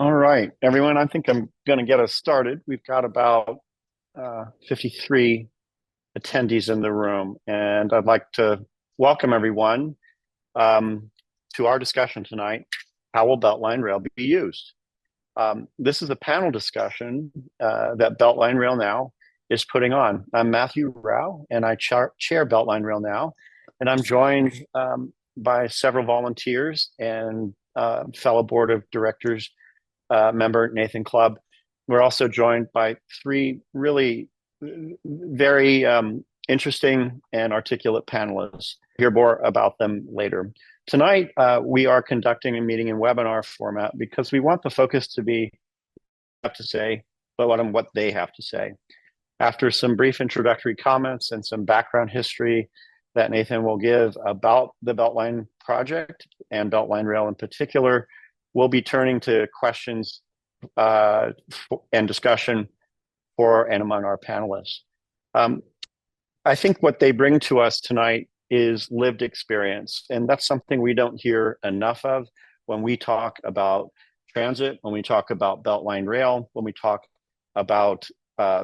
All right, everyone, I think I'm going to get us started. We've got about 53 attendees in the room, and I'd like to welcome everyone um, to our discussion tonight. How will BeltLine Rail be used? This is a panel discussion that BeltLine Rail Now is putting on. I'm Matthew Rao, and I chair BeltLine Rail Now, and I'm joined by several volunteers and fellow board of directors member, Nathan Clubb. We're also joined by three really very interesting and articulate panelists. Hear more about them later. Tonight, we are conducting a meeting in webinar format because we want the focus to be have to say, but what they have to say. After some brief introductory comments and some background history that Nathan will give about the BeltLine project and BeltLine Rail in particular, we'll be turning to questions and discussion for and among our panelists. I think what they bring to us tonight is lived experience, and that's something we don't hear enough of when we talk about transit, when we talk about BeltLine Rail, when we talk about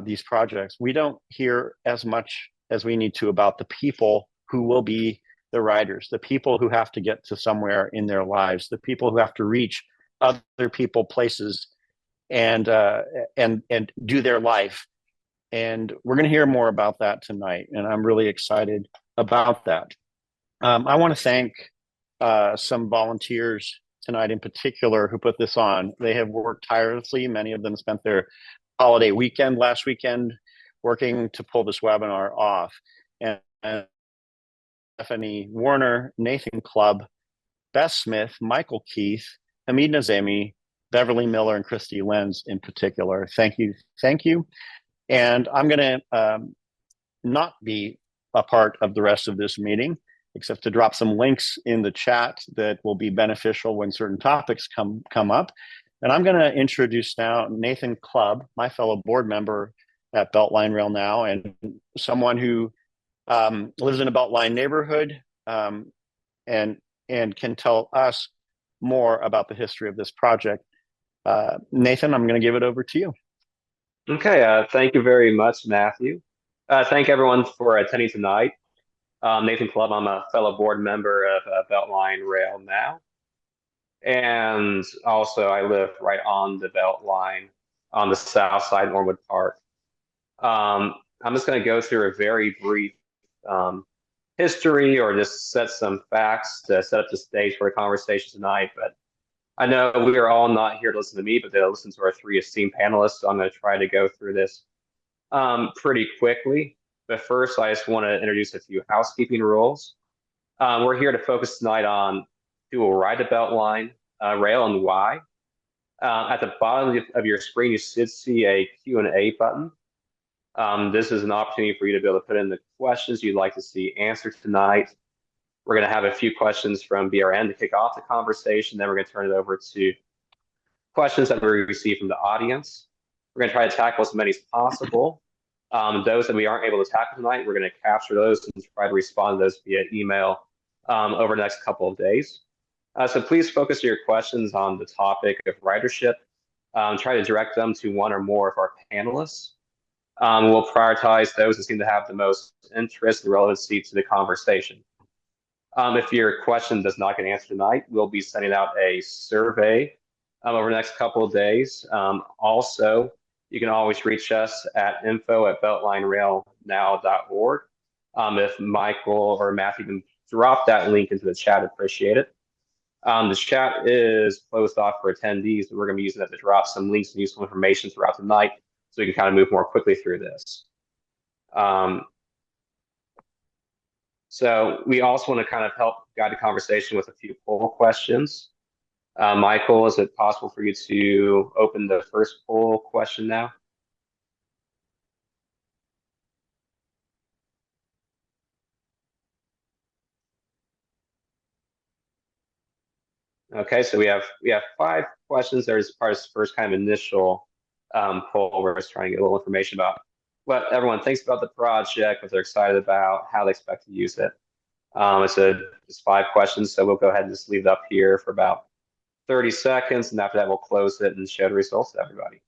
these projects. We don't hear as much as we need to about the people who will be the riders, the people who have to get to somewhere in their lives, the people who have to reach other people, places, and do their life. And we're going to hear more about that tonight, and I'm really excited about that. I want to thank some volunteers tonight in particular who put this on. They have worked tirelessly. Many of them spent their holiday weekend last weekend working to pull this webinar off. And Stephanie Warner, Nathan Clubb, Beth Smith, Michael Keith, Hamid Nazemi, Beverly Miller, and Christy Lenz in particular. Thank you. Thank you. And I'm going to not be a part of the rest of this meeting, except to drop some links in the chat that will be beneficial when certain topics come up. And I'm going to introduce now Nathan Clubb, my fellow board member at BeltLine Rail Now, and someone who lives in a BeltLine neighborhood and can tell us more about the history of this project. Nathan, I'm going to give it over to you. Okay, thank you very much, Matthew. Thank everyone for attending tonight. Nathan Clubb, I'm a fellow board member of BeltLine Rail Now. And also I live right on the BeltLine on the south side, Norwood Park. I'm just going to go through a very brief history or just set some facts to set up the stage for a conversation tonight. But I know we are all not here to listen to me, but to listen to our three esteemed panelists. So I'm going to try to go through this pretty quickly. But first, I just want to introduce a few housekeeping rules. We're here to focus tonight on who will ride the BeltLine Rail and why. At the bottom of your screen, you should see a Q&A button. This is an opportunity for you to be able to put in the questions you'd like to see answered tonight. We're going to have a few questions from BRN to kick off the conversation. Then we're going to turn it over to questions that we received from the audience. We're going to try to tackle as many as possible. Those that we aren't able to tackle tonight, we're going to capture those and try to respond to those via email over the next couple of days. So please focus your questions on the topic of ridership. Try to direct them to one or more of our panelists. We'll prioritize those that seem to have the most interest and relevancy to the conversation. If your question does not get answered tonight, we'll be sending out a survey over the next couple of days. Also, you can always reach us at info@beltlinerailnow.org. If Michael or Matthew can drop that link into the chat, appreciate it. The chat is closed off for attendees, but we're going to be using it to drop some links and useful information throughout the night so we can kind of move more quickly through this. So we also want to kind of help guide the conversation with a few poll questions. Michael, is it possible for you to open the first poll question now? Okay, so we have 5 questions. There's part of this first kind of initial poll where we're just trying to get a little information about what everyone thinks about the project, what they're excited about, how they expect to use it. It's 5 questions, so we'll go ahead and just leave it up here for about 30 seconds, and after that, we'll close it and show the results to everybody.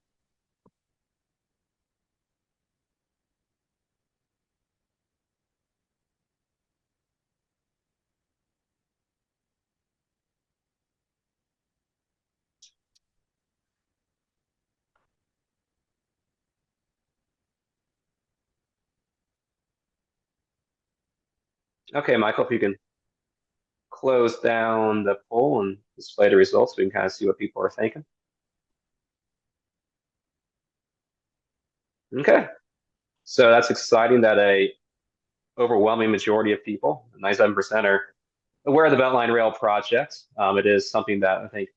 Okay, Michael, if you can close down the poll and display the results, we can kind of see what people are thinking. Okay, so that's exciting that a overwhelming majority of people, 97%, are aware of the BeltLine Rail project. It is something that I think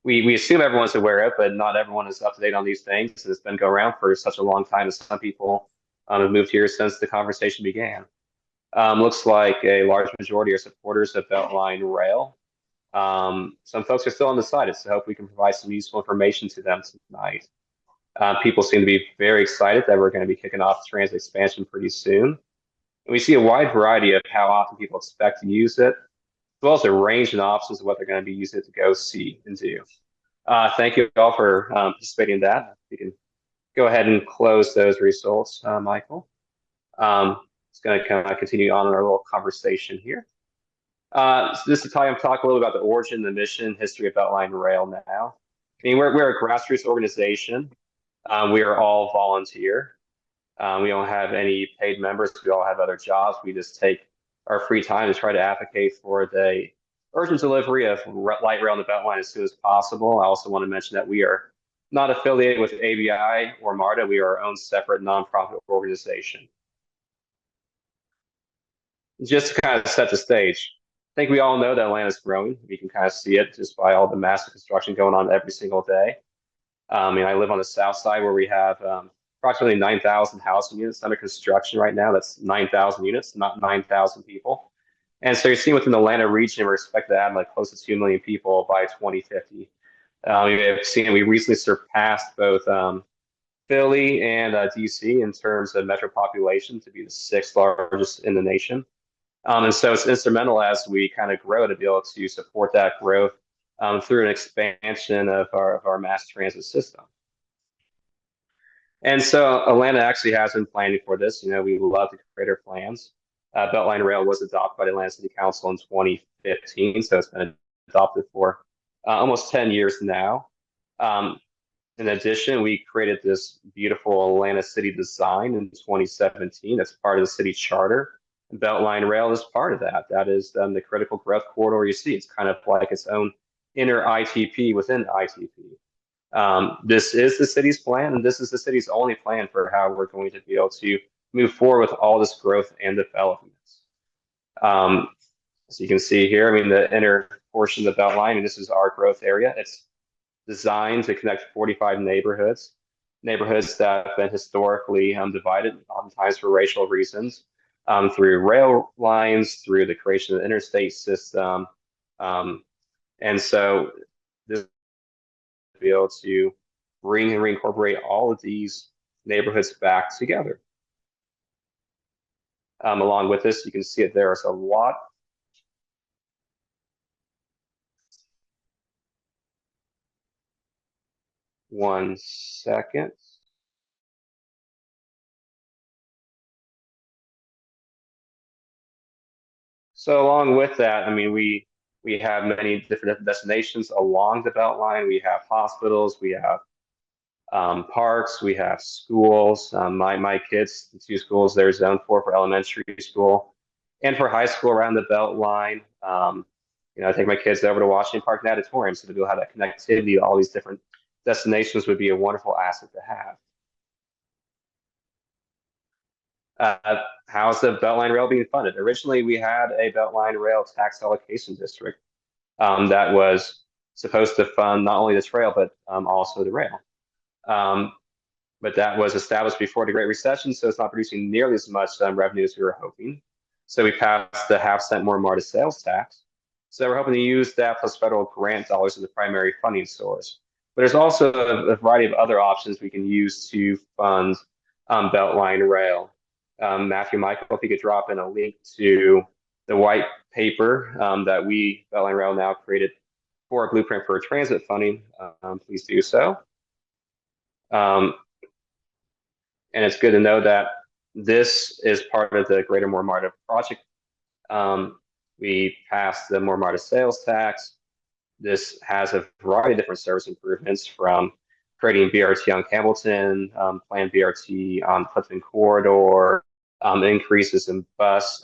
we assume everyone's aware of, but not everyone is up to date on these things. It's been going around for such a long time, and some people have moved here since the conversation began. Looks like a large majority are supporters of BeltLine Rail. Some folks are still undecided, so I hope we can provide some useful information to them tonight. People seem to be very excited that we're going to be kicking off transit expansion pretty soon. And we see a wide variety of how often people expect to use it, as well as a range and options of what they're going to be using it to go see and do. Thank you all for participating in that. We can go ahead and close those results, Michael. It's going to kind of continue on in our little conversation here. So this is time to talk a little about the origin, the mission, history of BeltLine Rail Now. I mean, we're a grassroots organization. We are all volunteer. We don't have any paid members. We all have other jobs. We just take our free time to try to advocate for the urgent delivery of light rail on the BeltLine as soon as possible. I also want to mention that we are not affiliated with ABI or MARTA. We are our own separate nonprofit organization. Just to kind of set the stage, I think we all know that Atlanta's growing. We can kind of see it just by all the massive construction going on every single day. I live on the south side where we have approximately 9,000 housing units under construction right now. That's 9,000 units, not 9,000 people. And so you're seeing within the Atlanta region, we're expected to add like close to 2 million people by 2050. We recently surpassed both Philly and DC in terms of metro population to be the 6th largest in the nation. And so it's instrumental as we kind of grow to be able to support that growth through an expansion of our mass transit system. And so Atlanta actually has been planning for this. We love to create our plans. BeltLine Rail was adopted by the Atlanta City Council in 2015, so it's been adopted for almost 10 years now. In addition, we created this beautiful Atlanta City design in 2017. That's part of the city charter. BeltLine Rail is part of that. That is the critical growth corridor you see. It's kind of like its own inner ITP within ITP. This is the city's plan, and this is the city's only plan for how we're going to be able to move forward with all this growth and development. So you can see here, the inner portion of the BeltLine, and this is our growth area. It's designed to connect 45 neighborhoods that have been historically divided, oftentimes for racial reasons, through rail lines, through the creation of the interstate system. And so this will be able to bring and reincorporate all of these neighborhoods back together. Along with this, you can see it there is a lot. One second. So along with that, we have many different destinations along the BeltLine. We have hospitals, we have parks, we have schools. My kids, the 2 schools, they're zoned for elementary school and for high school around the BeltLine. I take my kids over to Washington Park Natatorium, so to be able to have that connectivity to all these different destinations would be a wonderful asset to have. How's the BeltLine Rail being funded? Originally, we had a BeltLine Rail tax allocation district that was supposed to fund not only the trail, but also the rail. But that was established before the Great Recession, so it's not producing nearly as much revenue as we were hoping. So we passed the half-cent more MARTA sales tax. So we're hoping to use that plus federal grant dollars as the primary funding source. But there's also a variety of other options we can use to fund BeltLine Rail. Matthew, Michael, if you could drop in a link to the white paper that BeltLine Rail Now created for a blueprint for transit funding, please do so. And it's good to know that this is part of the Greater Moore-Marta project. We passed the Moore-Marta sales tax. This has a variety of different service improvements, from creating BRT on Campbellton, planned BRT on Clifton Corridor, increases in bus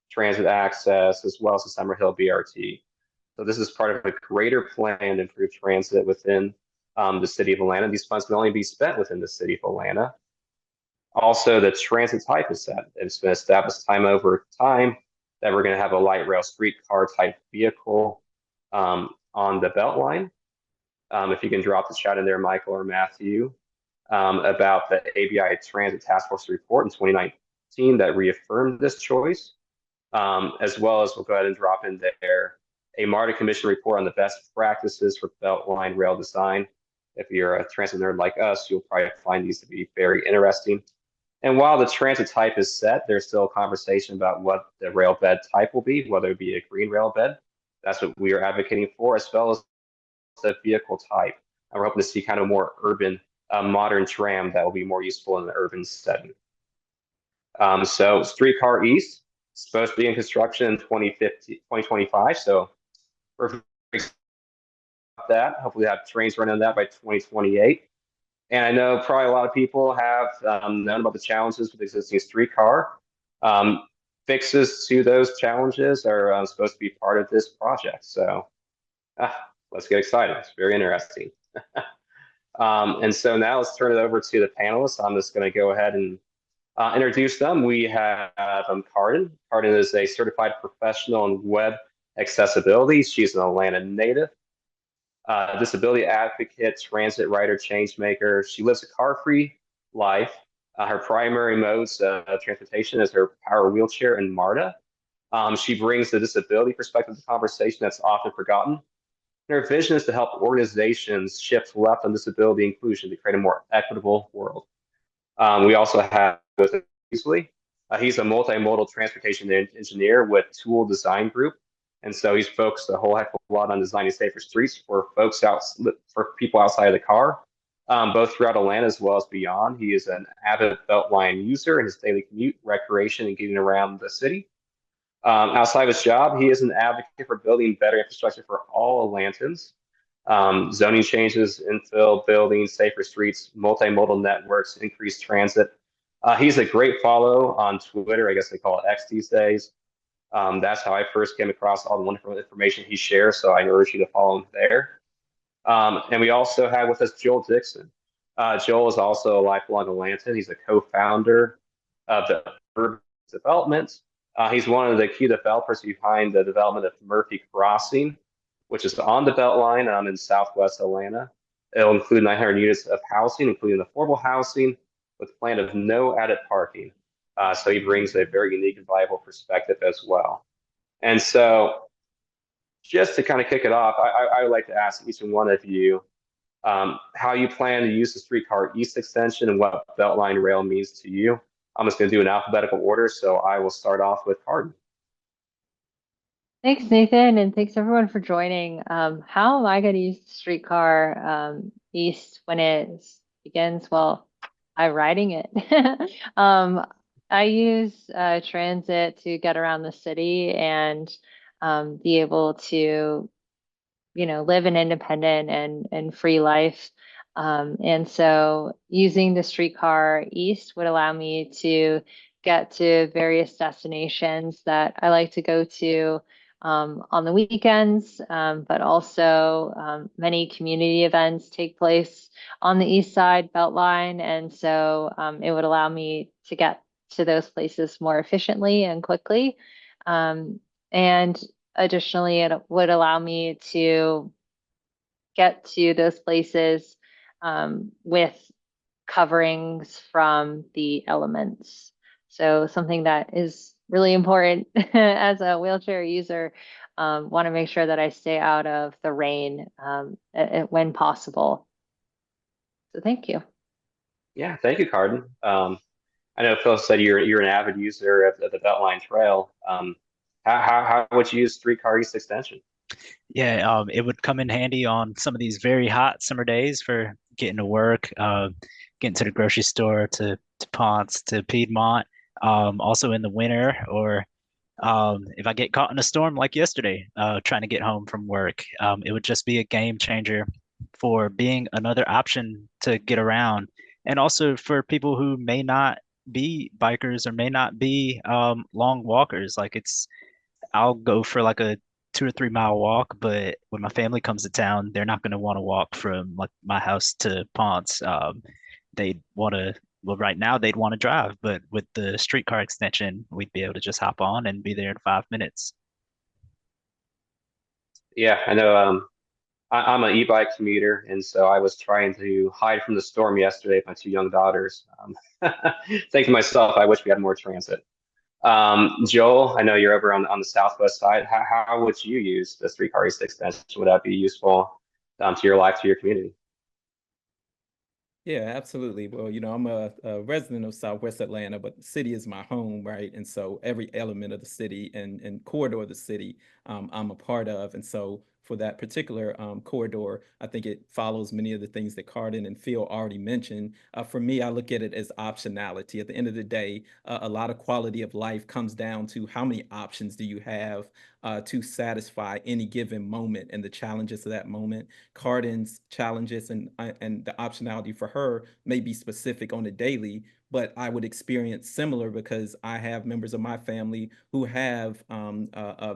transit access, as well as the Summerhill BRT. So this is part of a greater plan to improve transit within the city of Atlanta. These funds can only be spent within the city of Atlanta. Also, the transit type is set. It's been established time over time that we're going to have a light rail streetcar type vehicle on the BeltLine. If you can drop the chat in there, Michael or Matthew, about the ABI Transit Task Force report in 2019 that reaffirmed this choice, as well as we'll go ahead and drop in there a MARTA Commission report on the best practices for BeltLine rail design. If you're a transit nerd like us, you'll probably find these to be very interesting. And while the transit type is set, there's still a conversation about what the rail bed type will be, whether it be a green rail bed. That's what we are advocating for, as well as the vehicle type. And we're hoping to see kind of more urban, modern tram that will be more useful in the urban setting. So Streetcar East is supposed to be in construction in 2025. So we're very excited about that. Hopefully have trains running on that by 2028. And I know probably a lot of people have known about the challenges with existing streetcar. Fixes to those challenges are supposed to be part of this project. So let's get excited. It's very interesting. And so now let's turn it over to the panelists. I'm just going to go ahead and introduce them. We have Carden. Carden is a certified professional in web accessibility. She's an Atlanta native. Disability advocate, transit writer, change maker. She lives a car-free life. Her primary modes of transportation is her power wheelchair and MARTA. She brings the disability perspective to the conversation that's often forgotten. And her vision is to help organizations shift left on disability inclusion to create a more equitable world. We also have Phil Veasley. He's a multimodal transportation engineer with Tool Design Group. And so he's focused a whole heck of a lot on designing safer streets for people outside of the car, both throughout Atlanta as well as beyond. He is an avid BeltLine user in his daily commute, recreation, and getting around the city. Outside of his job, he is an advocate for building better infrastructure for all Atlantans. Zoning changes, infill, building, safer streets, multimodal networks, increased transit. He's a great follow on Twitter. I guess they call it X these days. That's how I first came across all the wonderful information he shares, so I urge you to follow him there. And we also have with us Joel Dixon. Joel is also a lifelong Atlantan. He's a co-founder of the Urban Development. He's one of the key developers behind the development of Murphy Crossing, which is on the BeltLine in Southwest Atlanta. It'll include 900 units of housing, including affordable housing, with a plan of no added parking. So he brings a very unique and viable perspective as well. And so just to kind of kick it off, I would like to ask each and one of you how you plan to use the Streetcar East extension and what BeltLine Rail means to you. I'm just going to do an alphabetical order, so I will start off with Carden. Thanks, Nathan, and thanks everyone for joining. How am I going to use the streetcar east when it begins? Well, I'm riding it. I use transit to get around the city and be able to, live an independent and free life. And so using the streetcar east would allow me to get to various destinations that I like to go to on the weekends, but also many community events take place on the east side BeltLine. And so it would allow me to get to those places more efficiently and quickly. And additionally, it would allow me to get to those places with coverings from the elements. So something that is really important as a wheelchair user, want to make sure that I stay out of the rain when possible. So thank you. Yeah, thank you, Carden. I know Phil said you're an avid user of the BeltLine Trail. How would you use Streetcar East extension? Yeah, it would come in handy on some of these very hot summer days for getting to work, getting to the grocery store, to Ponce, to Piedmont. Also in the winter, or if I get caught in a storm like yesterday, trying to get home from work, it would just be a game changer for being another option to get around, and also for people who may not be bikers or may not be long walkers. Like I'll go for like a 2 or 3 mile walk, but when my family comes to town, they're not going to want to walk from like my house to Ponce. They'd want to, well, right now they'd want to drive, but with the streetcar extension, we'd be able to just hop on and be there in 5 minutes. Yeah, I know. I'm an e-bike commuter, and so I was trying to hide from the storm yesterday with my two young daughters. Thinking to myself, I wish we had more transit. Joel, I know you're over on the southwest side. How would you use the streetcar east extension? Would that be useful to your life, to your community? Yeah, absolutely. Well, I'm a resident of Southwest Atlanta, but the city is my home, right? And so every element of the city and corridor of the city, I'm a part of. And so for that particular corridor, I think it follows many of the things that Carden and Phil already mentioned. For me, I look at it as optionality. At the end of the day, a lot of quality of life comes down to how many options do you have to satisfy any given moment and the challenges of that moment. Carden's challenges and the optionality for her may be specific on a daily, but I would experience similar because I have members of my family who have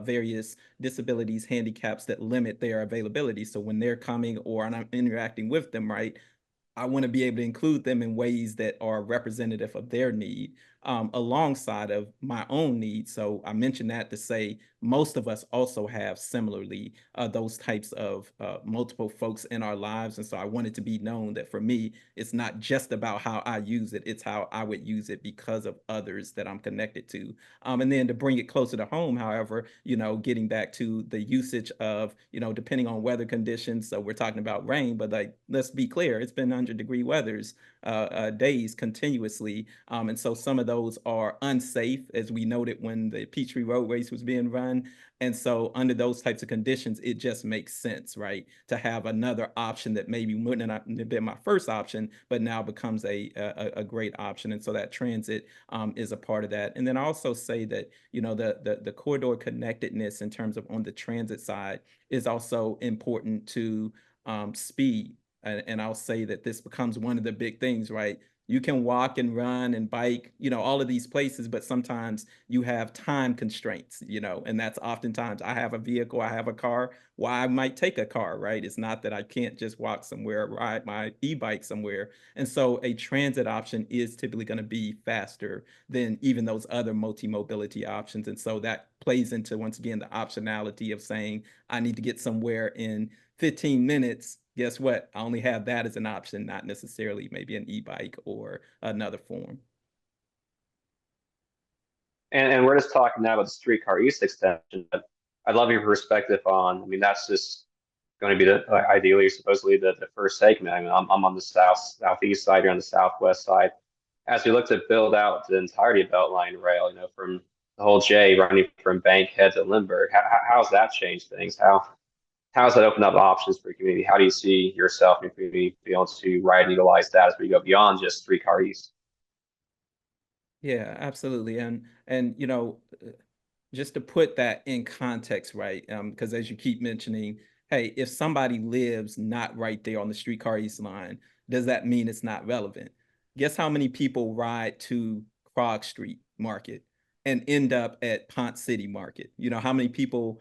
various disabilities, handicaps that limit their availability. So when they're coming or I'm interacting with them, right, I want to be able to include them in ways that are representative of their need, alongside of my own needs. So I mentioned that to say most of us also have similarly those types of multiple folks in our lives. And so I want it to be known that for me, it's not just about how I use it, it's how I would use it because of others that I'm connected to. And then to bring it closer to home, however, getting back to the usage of, depending on weather conditions. So we're talking about rain, but like, let's be clear, it's been 100-degree weathers days continuously. And so some of those are unsafe, as we noted when the Peachtree Road Race was being run. And so under those types of conditions, it just makes sense, right, to have another option that maybe wouldn't have been my first option, but now becomes a great option. And so that transit is a part of that. And then I also say that, the corridor connectedness in terms of on the transit side is also important to speed. And I'll say that this becomes one of the big things, right? You can walk and run and bike, all of these places, but sometimes you have time constraints, and that's oftentimes I have a vehicle, I have a car. Why I might take a car, right? It's not that I can't just walk somewhere, ride my e-bike somewhere. And so a transit option is typically going to be faster than even those other multi-mobility options. And so that plays into, once again, the optionality of saying, I need to get somewhere in 15 minutes. Guess what? I only have that as an option, not necessarily maybe an e-bike or another form. And we're just talking now about the streetcar east extension, but I'd love your perspective on, I mean, that's just going to be the ideally, supposedly the first segment. I mean, I'm on the southeast side, you're on the southwest side. As we look to build out the entirety of BeltLine Rail, from the whole J running from Bankhead to Lindbergh, how's that changed things? How's that opened up options for your community? How do you see yourself and your community be able to ride and utilize that as we go beyond just streetcar east? Yeah, absolutely. And just to put that in context, right? Because as you keep mentioning, hey, if somebody lives not right there on the streetcar east line, does that mean it's not relevant? Guess how many people ride to Krog Street Market and end up at Ponce City Market? How many people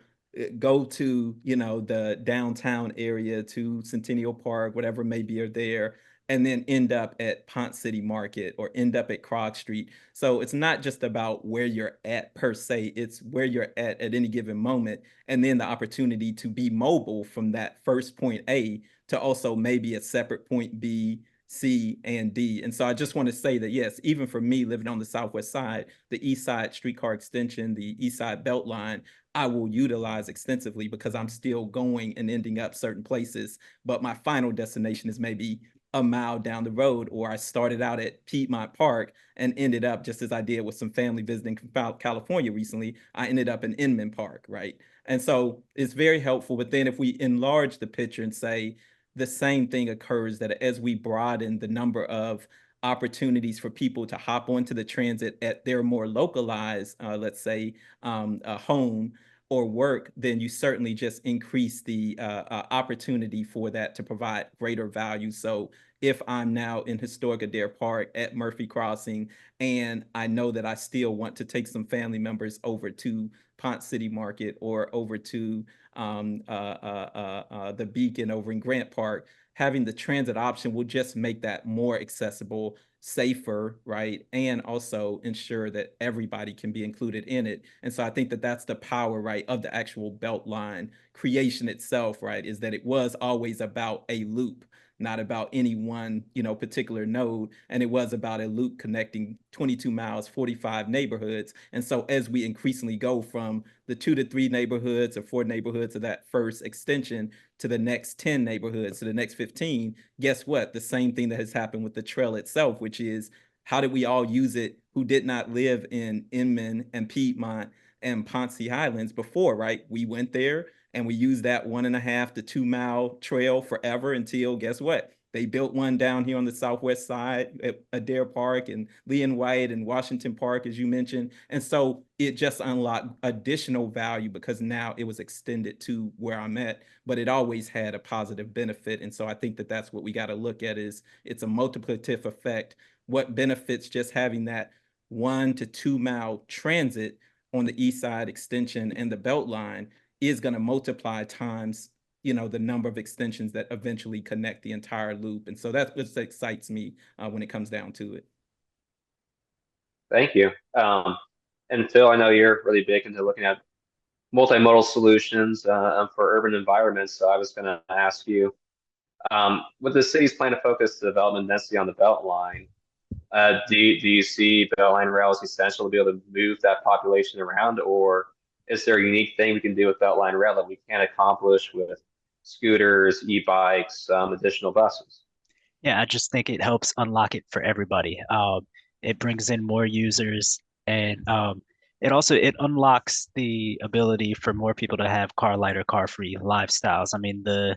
go to, the downtown area, to Centennial Park, whatever may be there, and then end up at Ponce City Market or end up at Krog Street. So it's not just about where you're at per se, it's where you're at any given moment, and then the opportunity to be mobile from that first point A to also maybe a separate point B, C, and D. And so I just want to say that, yes, even for me living on the southwest side, the east side streetcar extension, the east side belt line, I will utilize extensively because I'm still going and ending up certain places, but my final destination is maybe a mile down the road, or I started out at Piedmont Park and ended up, just as I did with some family visiting from California recently, I ended up in Inman Park, right? And so it's very helpful. But then if we enlarge the picture and say the same thing occurs, that as we broaden the number of opportunities for people to hop onto the transit at their more localized, let's say, home or work, then you certainly just increase the opportunity for that to provide greater value. So if I'm now in historic Adair Park at Murphy Crossing, and I know that I still want to take some family members over to Ponce City Market or over to the Beacon over in Grant Park, having the transit option will just make that more accessible, safer, right? And also ensure that everybody can be included in it. And so I think that that's the power, right, of the actual BeltLine creation itself, right, is that it was always about a loop, not about any one, particular node. And it was about a loop connecting 22 miles, 45 neighborhoods. And so as we increasingly go from the 2 to 3 neighborhoods or 4 neighborhoods of that first extension to the next 10 neighborhoods, to the next 15, guess what? The same thing that has happened with the trail itself, which is how did we all use it who did not live in Inman and Piedmont and Ponce Highlands before, right? We went there and we used that 1.5 to 2 mile trail forever until, guess what? They built one down here on the southwest side at Adair Park and Lee and White and Washington Park, as you mentioned. And so it just unlocked additional value because now it was extended to where I'm at, but it always had a positive benefit. And so I think that that's what we got to look at, is it's a multiplicative effect. What benefits just having that 1 to 2 mile transit on the east side extension and the BeltLine is going to multiply times, the number of extensions that eventually connect the entire loop. And so that's what excites me when it comes down to it. Thank you. And Phil, I know you're really big into looking at multimodal solutions for urban environments. So I was going to ask you, with the city's plan to focus the development density on the BeltLine, do you see BeltLine Rail as essential to be able to move that population around, or is there a unique thing we can do with BeltLine Rail that we can't accomplish with scooters, e-bikes, additional buses? Yeah, I just think it helps unlock it for everybody. It brings in more users, and it unlocks the ability for more people to have car light or car free lifestyles. I mean, the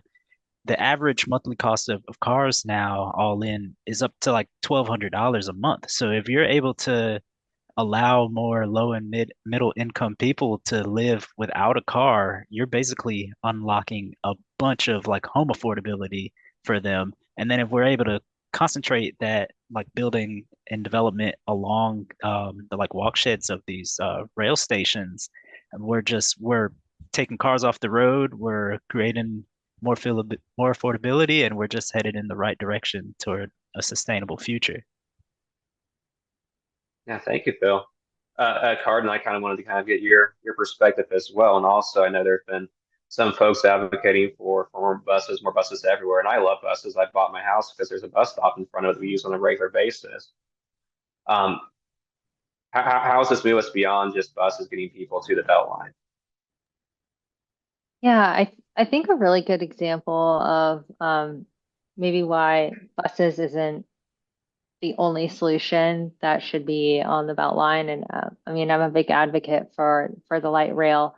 average monthly cost of cars now all in is up to like $1,200 a month. So if you're able to allow more low and middle income people to live without a car, you're basically unlocking a bunch of like home affordability for them. And then if we're able to concentrate that like building and development along the like walk sheds of these rail stations, and we're taking cars off the road, we're creating more affordability, and we're just headed in the right direction toward a sustainable future. Yeah, thank you, Phil. Carden, I kind of wanted to kind of get your perspective as well. And also, I know there's been some folks advocating for more buses everywhere. And I love buses. I bought my house because there's a bus stop in front of it we use on a regular basis. How is this move us beyond just buses getting people to the BeltLine? Yeah, I think a really good example of maybe why buses isn't the only solution that should be on the BeltLine. And I mean, I'm a big advocate for the light rail.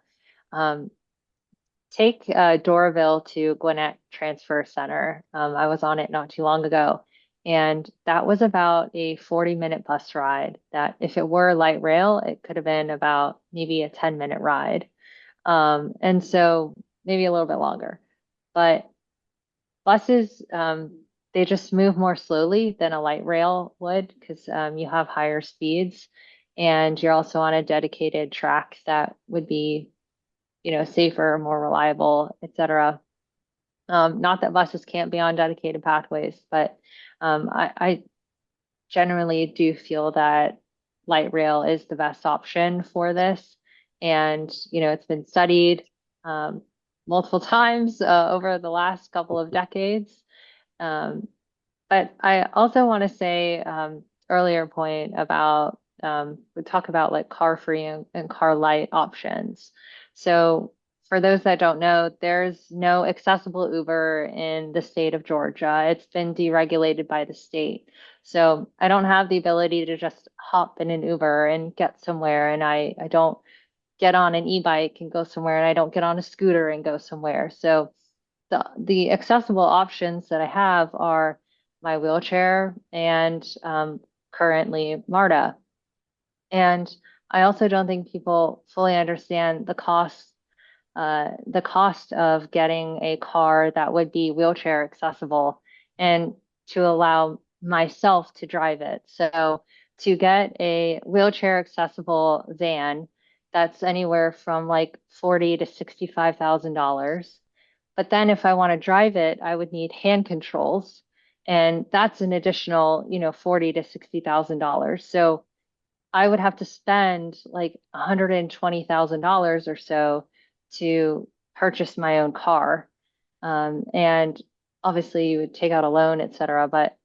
Take Doraville to Gwinnett Transfer Center. I was on it not too long ago, and that was about a 40-minute bus ride. That if it were light rail, it could have been about maybe a 10-minute ride. And so maybe a little bit longer. But buses, they just move more slowly than a light rail would because you have higher speeds and you're also on a dedicated track that would be, safer, more reliable, etc. Not that buses can't be on dedicated pathways, but I generally do feel that light rail is the best option for this. And, it's been studied multiple times over the last couple of decades. But I also want to say earlier point about we talk about like car free and car light options. So for those that don't know, there's no accessible Uber in the state of Georgia. It's been deregulated by the state. So I don't have the ability to just hop in an Uber and get somewhere, and I don't get on an e-bike and go somewhere, and I don't get on a scooter and go somewhere. So the accessible options that I have are my wheelchair and currently MARTA. And I also don't think people fully understand the cost of getting a car that would be wheelchair accessible and to allow myself to drive it. So to get a wheelchair accessible van, that's anywhere from like $40,000 to $65,000. But then if I want to drive it, I would need hand controls, and that's an additional, $40,000 to $60,000. So I would have to spend like $120,000 or so to purchase my own car. And obviously you would take out a loan, et cetera, but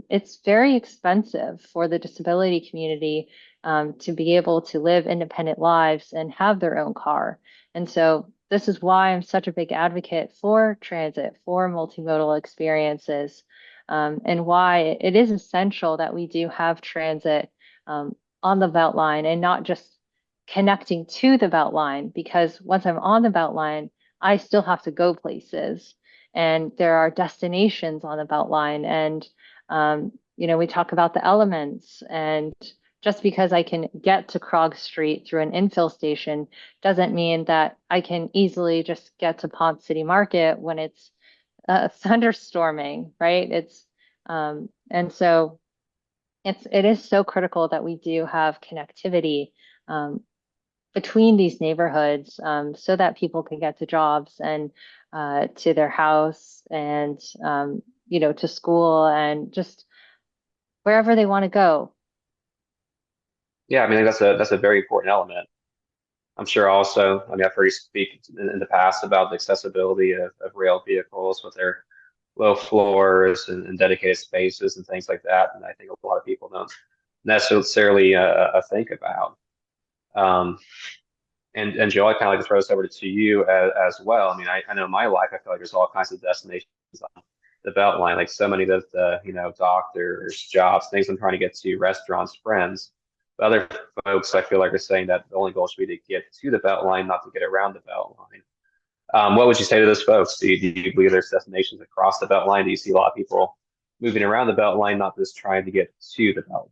it's very expensive for the disability community to be able to live independent lives and have their own car. And so this is why I'm such a big advocate for transit, for multimodal experiences, and why it is essential that we do have transit on the BeltLine and not just connecting to the BeltLine, because once I'm on the BeltLine, I still have to go places, and there are destinations on the BeltLine. And we talk about the elements, and just because I can get to Krog Street through an infill station doesn't mean that I can easily just get to Ponce City Market when it's thunderstorming, right? And so it is so critical that we do have connectivity between these neighborhoods, so that people can get to jobs and to their house and to school and just wherever they want to go. Yeah, I mean, that's a very important element. I'm sure also, I mean, I've heard you speak in the past about the accessibility of rail vehicles with their low floors and dedicated spaces and things like that. And I think a lot of people don't necessarily think about. And Joel, I kind of like to throw this over to you as well. I mean, I know in my life, I feel like there's all kinds of destinations on the BeltLine, like so many of the doctors, jobs, things I'm trying to get to, restaurants, friends. But other folks, I feel like, are saying that the only goal should be to get to the BeltLine, not to get around the BeltLine. What would you say to those folks? Do you believe there's destinations across the BeltLine? Do you see a lot of people moving around the BeltLine, not just trying to get to the BeltLine?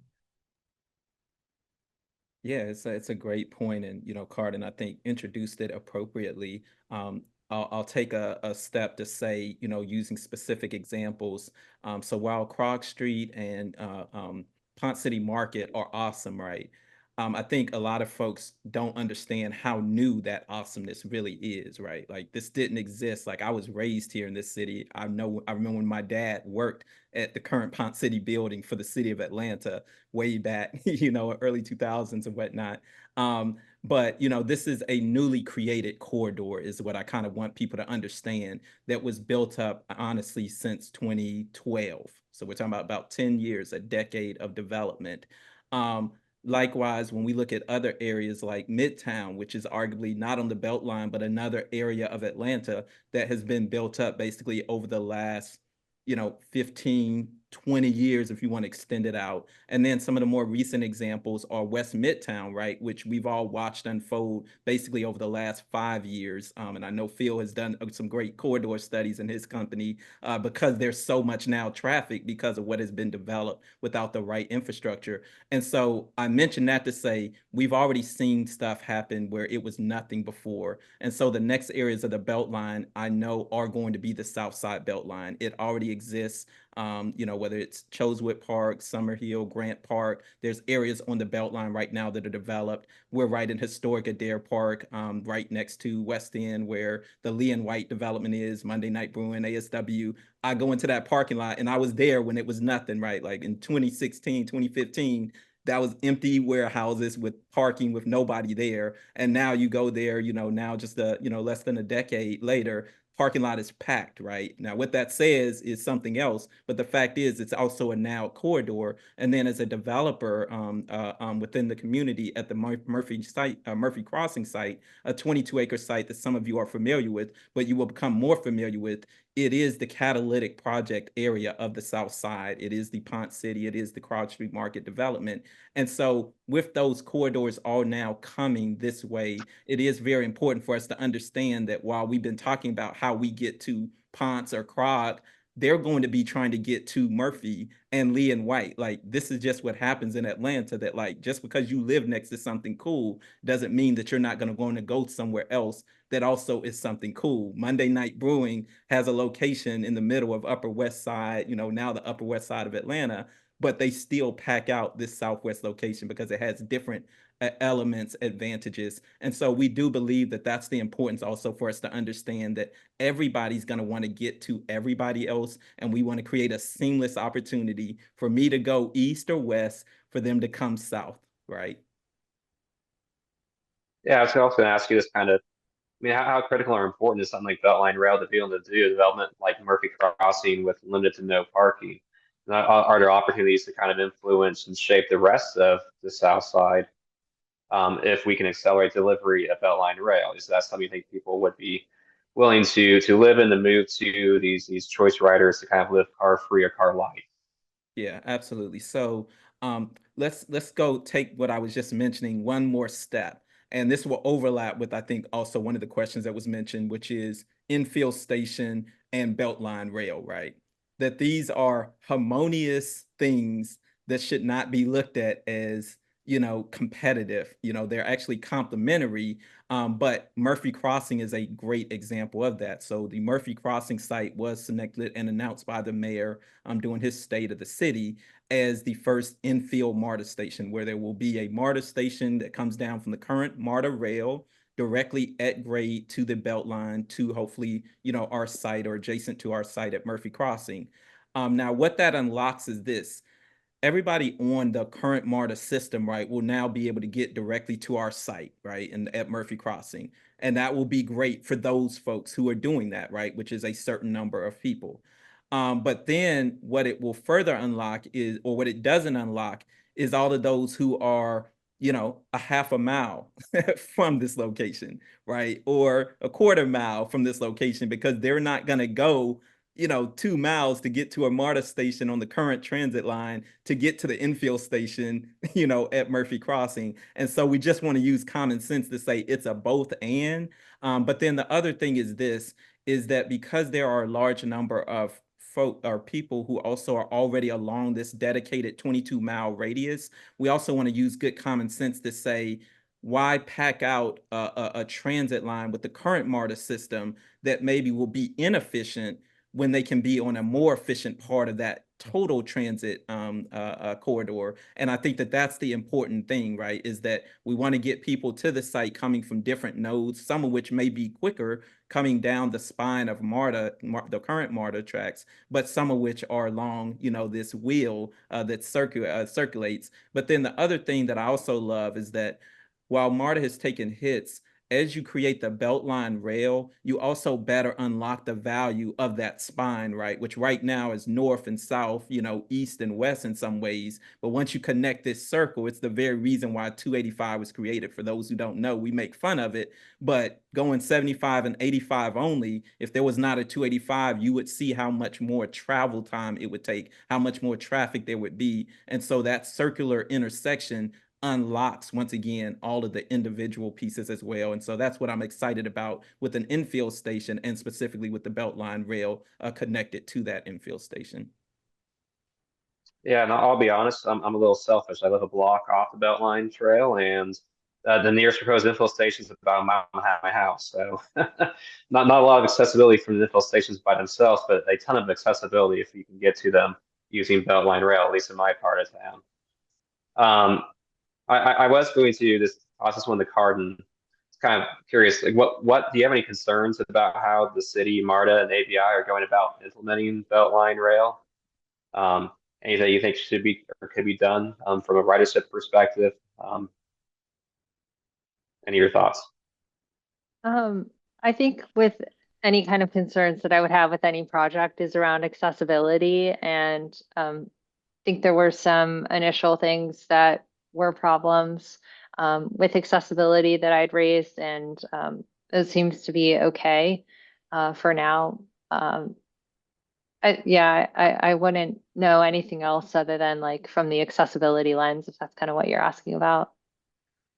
Yeah, it's a great point, and Carden, I think, introduced it appropriately. I'll take a step to say, using specific examples. So while Krog Street and Ponce City Market are awesome, right? I think a lot of folks don't understand how new that awesomeness really is, right? Like, this didn't exist. Like, I was raised here in this city. I remember when my dad worked at the current Ponce City building for the city of Atlanta way back, early 2000s and whatnot. But this is a newly created corridor, is what I kind of want people to understand, that was built up, honestly, since 2012. So we're talking about 10 years, a decade of development. Likewise, when we look at other areas like Midtown, which is arguably not on the BeltLine, but another area of Atlanta that has been built up basically over the last 15, 20 years, if you want to extend it out. And then some of the more recent examples are West Midtown, right, which we've all watched unfold basically over the last 5 years. And I know Phil has done some great corridor studies in his company because there's so much now traffic because of what has been developed without the right infrastructure. And so I mentioned that to say we've already seen stuff happen where it was nothing before. And so the next areas of the BeltLine, I know, are going to be the South Side BeltLine. It already exists, whether it's Chosewood Park, Summerhill, Grant Park. There's areas on the BeltLine right now that are developed. We're right in historic Adair Park, right next to West End, where the Lee and White development is, Monday Night Brewing, ASW. I go into that parking lot, and I was there when it was nothing, right? Like in 2016, 2015, that was empty warehouses with parking with nobody there. And now you go there, now just less than a decade later, parking lot is packed, right? Now, what that says is something else, but the fact is it's also a now corridor. And then as a developer within the community at the Murphy Crossing site, a 22-acre site that some of you are familiar with, but you will become more familiar with, it is the catalytic project area of the South Side. It is the Ponce City. It is the Cross Street Market development. And so with those corridors all now coming this way, it is very important for us to understand that while we've been talking about how we get to Ponce or Krog, they're going to be trying to get to Murphy and Lee and White. Like, this is just what happens in Atlanta, that like, just because you live next to something cool doesn't mean that you're not going to go somewhere else that also is something cool. Monday Night Brewing has a location in the middle of Upper West Side, now the Upper West Side of Atlanta, but they still pack out this Southwest location because it has different elements, advantages. And so we do believe that that's the importance also for us to understand that everybody's going to want to get to everybody else. And we want to create a seamless opportunity for me to go east or west, for them to come south, right? Yeah, I was also going to ask you this kind of, how critical or important is something like BeltLine Rail to be able to do development like Murphy Crossing with limited to no parking? Are there opportunities to kind of influence and shape the rest of the South Side if we can accelerate delivery of BeltLine Rail? Is that something you think people would be willing to live in, the move to these choice riders to kind of live car free or car light? Yeah, absolutely. So let's go take what I was just mentioning one more step. And this will overlap with, I think, also one of the questions that was mentioned, which is infill station and BeltLine Rail, right? That these are harmonious things that should not be looked at as, competitive. They're actually complementary. But Murphy Crossing is a great example of that. So the Murphy Crossing site was selected and announced by the mayor during his state of the city as the first infill MARTA station, where there will be a MARTA station that comes down from the current MARTA rail directly at grade to the BeltLine to hopefully, our site or adjacent to our site at Murphy Crossing. Now, what that unlocks is this. Everybody on the current MARTA system, right, will now be able to get directly to our site, right, and at Murphy Crossing. And that will be great for those folks who are doing that, right, which is a certain number of people. But then what it will further unlock is, or what it doesn't unlock, is all of those who are, a half a mile from this location, right, or a quarter mile from this location, because they're not going to go 2 miles to get to a MARTA station on the current transit line to get to the infill station, at Murphy Crossing. And so we just want to use common sense to say it's a both and. But then the other thing is this, is that because there are a large number of folk or people who also are already along this dedicated 22-mile radius, we also want to use good common sense to say, why pack out a transit line with the current MARTA system that maybe will be inefficient when they can be on a more efficient part of that total transit corridor? And I think that that's the important thing, right, is that we want to get people to the site coming from different nodes, some of which may be quicker coming down the spine of MARTA, the current MARTA tracks, but some of which are along, this wheel that circulates. But then the other thing that I also love is that while MARTA has taken hits, as you create the BeltLine Rail, you also better unlock the value of that spine, right? Which right now is north and south, east and west in some ways. But once you connect this circle, it's the very reason why 285 was created. For those who don't know, we make fun of it, but going 75 and 85 only, if there was not a 285, you would see how much more travel time it would take, how much more traffic there would be. And so that circular intersection unlocks, once again, all of the individual pieces as well. And so that's what I'm excited about with an infill station, and specifically with the BeltLine Rail connected to that infill station. Yeah, and I'll be honest, I'm a little selfish. I live a block off the BeltLine Trail, and the nearest proposed infill station is about a mile and a half from my house. So not a lot of accessibility from the infill stations by themselves, but a ton of accessibility if you can get to them using BeltLine Rail, at least in my part of town. I was going to this process one, the Carden. It's kind of curious, like what do you have any concerns about how the city, MARTA, and ABI are going about implementing BeltLine Rail? Anything you think should be or could be done from a ridership perspective? Any of your thoughts? I think with any kind of concerns that I would have with any project is around accessibility. And I think there were some initial things that were problems with accessibility that I'd raised, and it seems to be okay for now. I wouldn't know anything else other than like from the accessibility lens, if that's kind of what you're asking about.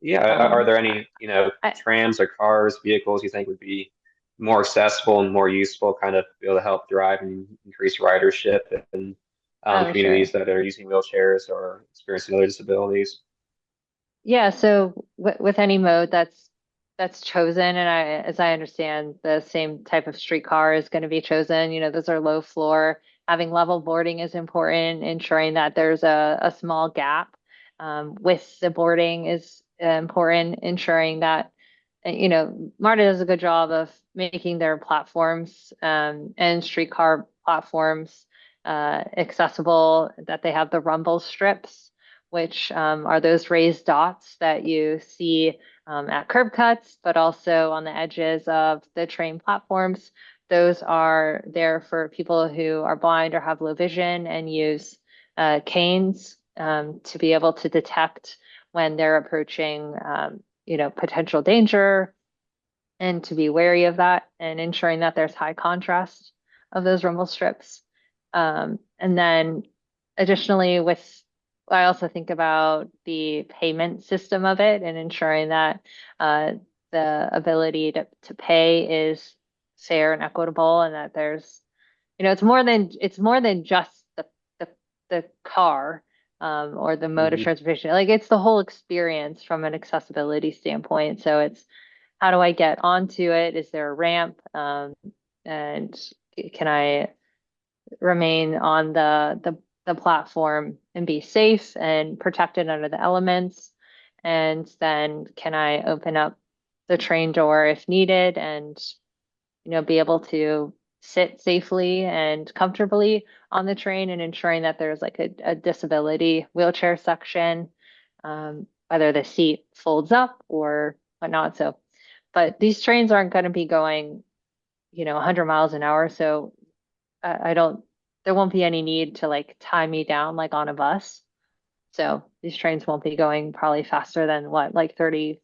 Yeah, are there any, I, trams or cars, vehicles you think would be more accessible and more useful, kind of be able to help drive and increase ridership in oh, communities sure. that are using wheelchairs or experiencing other disabilities? Yeah, so with any mode that's chosen, and as I understand, the same type of streetcar is going to be chosen. Those are low floor. Having level boarding is important, ensuring that there's a small gap with the boarding is important, ensuring that MARTA does a good job of making their platforms and streetcar platforms accessible, that they have the rumble strips, which are those raised dots that you see at curb cuts, but also on the edges of the train platforms. Those are there for people who are blind or have low vision and use canes to be able to detect when they're approaching, potential danger, and to be wary of that, and ensuring that there's high contrast of those rumble strips. And then additionally I also think about the payment system of it and ensuring that the ability to pay is fair and equitable, and that there's, it's more than just the, the car or the mode of Mhm. transportation. Like it's the whole experience from an accessibility standpoint. So it's, how do I get onto it? Is there a ramp? And can I remain on the platform and be safe and protected under the elements? And then can I open up the train door if needed, and be able to sit safely and comfortably on the train, and ensuring that there's like a disability wheelchair section, whether the seat folds up or whatnot. So, but these trains aren't going to be going, 100 miles an hour. So I don't, there won't be any need to like tie me down like on a bus. So these trains won't be going probably faster than what, like 30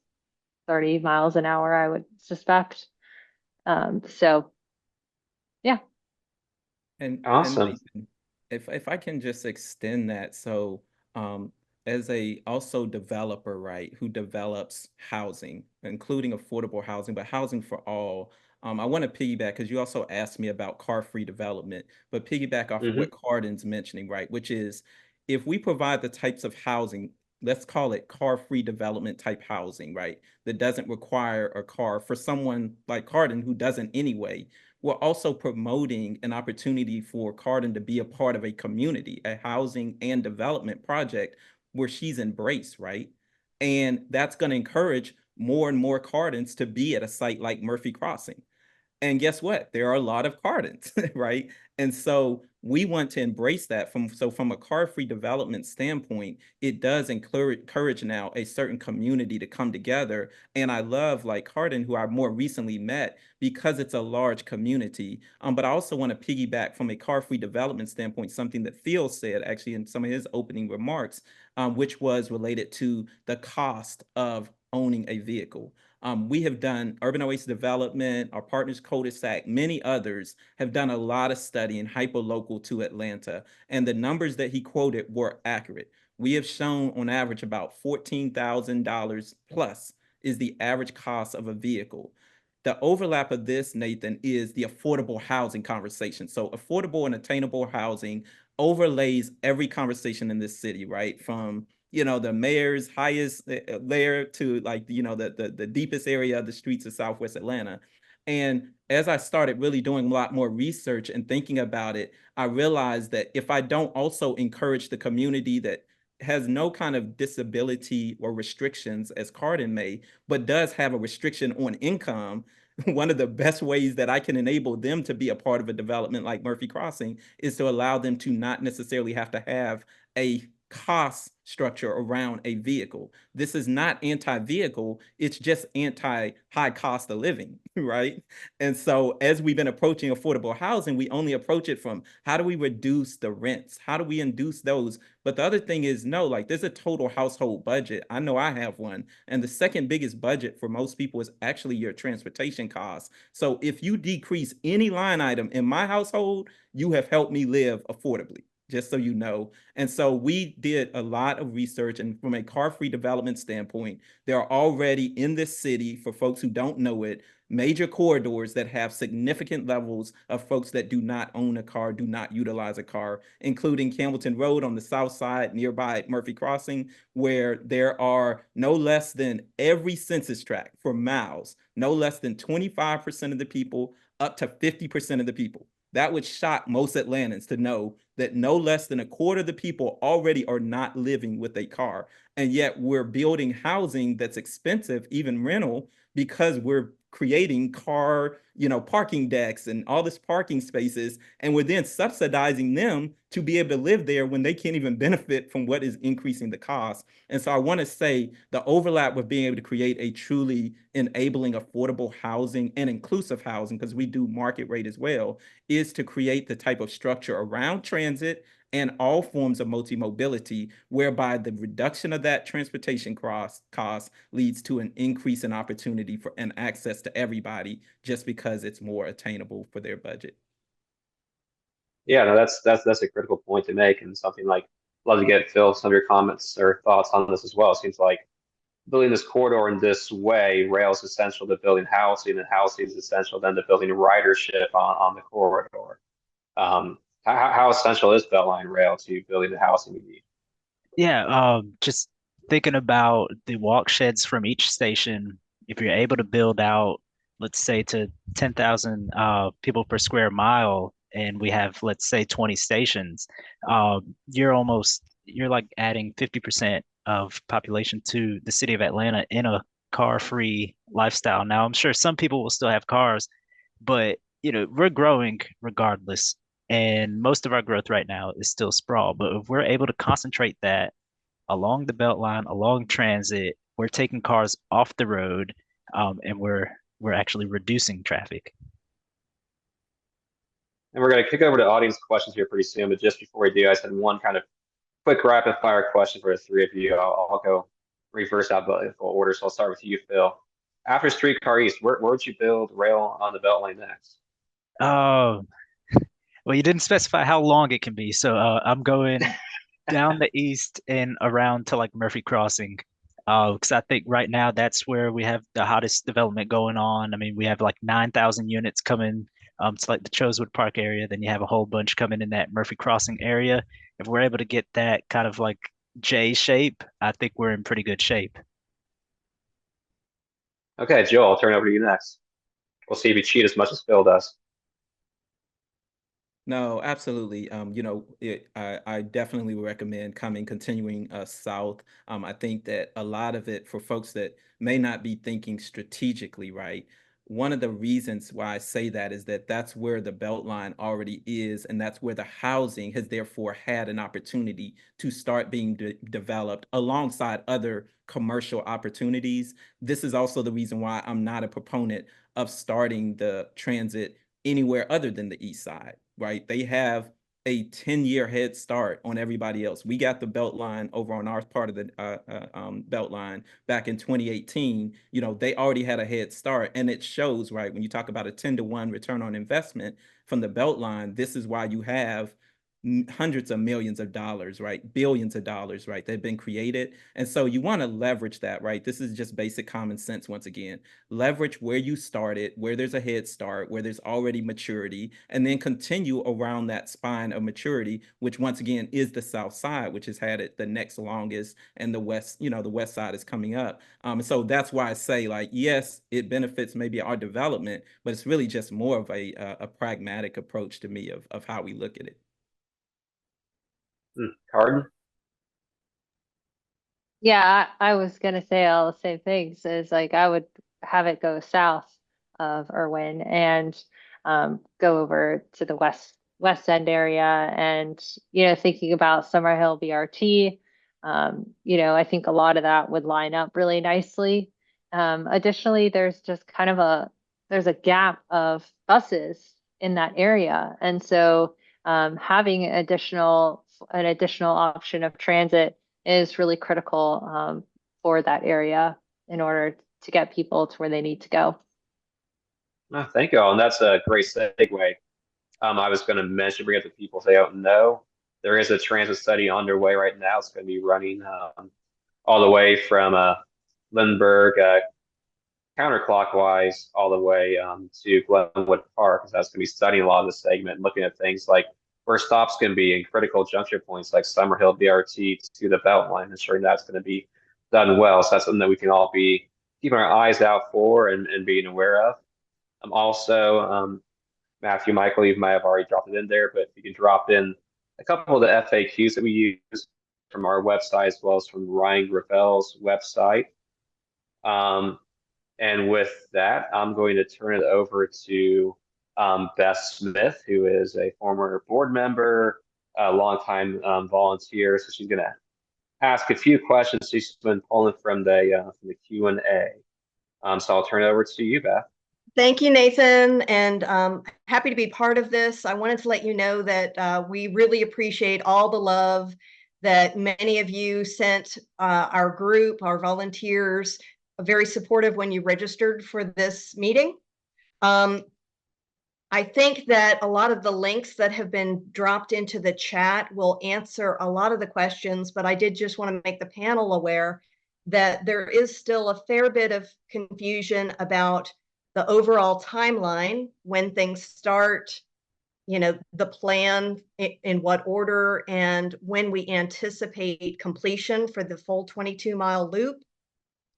miles an hour, I would suspect. So yeah. And Awesome. Nathan, if I can just extend that, so as a also developer, right, who develops housing, including affordable housing, but housing for all. I want to piggyback because you also asked me about car-free development, but piggyback off of Hmm. what Carden's mentioning, right, which is if we provide the types of housing, let's call it car-free development type housing, right, that doesn't require a car for someone like Carden who doesn't anyway, we're also promoting an opportunity for Carden to be a part of a community, a housing and development project where she's embraced, right? And that's going to encourage more and more Cardens to be at a site like Murphy Crossing. And guess what? There are a lot of Cardens, right? And so we want to embrace that from a car-free development standpoint, it does encourage now a certain community to come together. And I love like Carden, who I more recently met, because it's a large community. But I also want to piggyback from a car-free development standpoint, something that Phil said actually in some of his opening remarks, which was related to the cost of owning a vehicle. We have done Urban Oasis Development, our partners Cul-de-sac, many others have done a lot of study in hyper-local to Atlanta, and the numbers that he quoted were accurate. We have shown on average about $14,000 plus is the average cost of a vehicle. The overlap of this, Nathan, is the affordable housing conversation. So affordable and attainable housing overlays every conversation in this city, right? From the mayor's highest layer to like, the deepest area of the streets of Southwest Atlanta. And as I started really doing a lot more research and thinking about it, I realized that if I don't also encourage the community that has no kind of disability or restrictions as Carden may, but does have a restriction on income, one of the best ways that I can enable them to be a part of a development like Murphy Crossing is to allow them to not necessarily have to have a cost structure around a vehicle. This is not anti-vehicle, it's just anti-high cost of living, right? And so as we've been approaching affordable housing, we only approach it from how do we reduce the rents? How do we induce those? But the other thing is, no, like there's a total household budget. I know I have one. And the second biggest budget for most people is actually your transportation costs. So if you decrease any line item in my household, you have helped me live affordably, just so you know. And so we did a lot of research, and from a car-free development standpoint, there are already in this city, for folks who don't know it, major corridors that have significant levels of folks that do not own a car, do not utilize a car, including Campbellton Road on the south side, nearby at Murphy Crossing, where there are no less than every census tract for miles, no less than 25% of the people, up to 50% of the people. That would shock most Atlantans to know that no less than a quarter of the people already are not living with a car. And yet we're building housing that's expensive, even rental, because we're creating car, parking decks and all this parking spaces, and we're then subsidizing them to be able to live there when they can't even benefit from what is increasing the cost. And so I want to say the overlap with being able to create a truly enabling affordable housing and inclusive housing, because we do market rate as well, is to create the type of structure around transit and all forms of multi-mobility, whereby the reduction of that transportation cost leads to an increase in opportunity for and access to everybody, just because it's more attainable for their budget. Yeah, no, that's a critical point to make, and something like love to get Phil some of your comments or thoughts on this as well. It seems like building this corridor in this way, rail is essential to building housing, and housing is essential then to building ridership on the corridor. How essential is BeltLine Rail to building the housing we need? Yeah, just thinking about the walk sheds from each station, if you're able to build out, let's say to 10,000 people per square mile, and we have, let's say, 20 stations, you're like adding 50% of population to the city of Atlanta in a car-free lifestyle. Now, I'm sure some people will still have cars, but we're growing regardless. And most of our growth right now is still sprawl. But if we're able to concentrate that along the Beltline, along transit, we're taking cars off the road, and we're actually reducing traffic. And we're going to kick over to audience questions here pretty soon. But just before we do, I just had one kind of quick rapid fire question for the three of you. I'll go reverse alphabetical order. So I'll start with you, Phil. After Streetcar East, where would you build rail on the Beltline next? Oh, well, you didn't specify how long it can be, so I'm going down the east and around to like Murphy Crossing, because I think right now that's where we have the hottest development going on. I mean, we have like 9,000 units coming to like the Chosewood Park area. Then you have a whole bunch coming in that Murphy Crossing area. If we're able to get that kind of like J shape, I think we're in pretty good shape. Okay, Joel, I'll turn it over to you next. We'll see if you cheat as much as Phil does. No, absolutely. I definitely would recommend continuing south. I think that a lot of it, for folks that may not be thinking strategically, right? One of the reasons why I say that is that that's where the Beltline already is, and that's where the housing has therefore had an opportunity to start being developed alongside other commercial opportunities. This is also the reason why I'm not a proponent of starting the transit anywhere other than the east side, right? They have a 10-year head start on everybody else. We got the Beltline over on our part of the Beltline back in 2018. They already had a head start, and it shows, right? When you talk about a 10-to-1 return on investment from the Beltline, this is why you have hundreds of millions of dollars, right? Billions of dollars, right? That have been created. And so you want to leverage that, right? This is just basic common sense once again. Leverage where you started, where there's a head start, where there's already maturity, and then continue around that spine of maturity, which once again is the south side, which has had it the next longest, and the west, the west side is coming up. So that's why I say, like, yes, it benefits maybe our development, but it's really just more of a pragmatic approach to me of how we look at it. Carden? Yeah, I was gonna say all the same things. Is like I would have it go south of Irwin and go over to the west end area, and thinking about Summerhill BRT I think a lot of that would line up really nicely. Additionally, there's just kind of there's a gap of buses in that area. And so having an additional option of transit is really critical for that area in order to get people to where they need to go. Thank you all, and that's a great segue. I was going to mention, bring up the people if they don't know, there is a transit study underway right now. It's going to be running all the way from Lindbergh counterclockwise all the way to Glenwood Park. That's going to be studying a lot of the segment, looking at things like where stops can be in critical juncture points like Summerhill BRT to the BeltLine, ensuring that's going to be done well. So that's something that we can all be keeping our eyes out for and being aware of. Also, Matthew, Michael, you might have already dropped it in there, but if you can drop in a couple of the FAQs that we use from our website as well as from Ryan Gravel's website. And with that, I'm going to turn it over to Beth Smith, who is a former board member, a longtime volunteer. So she's going to ask a few questions. She's been pulling from the Q&A. So I'll turn it over to you, Beth. Thank you, Nathan, and happy to be part of this. I wanted to let you know that we really appreciate all the love that many of you sent our group, our volunteers, very supportive when you registered for this meeting. I think that a lot of the links that have been dropped into the chat will answer a lot of the questions, but I did just want to make the panel aware that there is still a fair bit of confusion about the overall timeline, when things start, the plan in what order, and when we anticipate completion for the full 22-mile loop.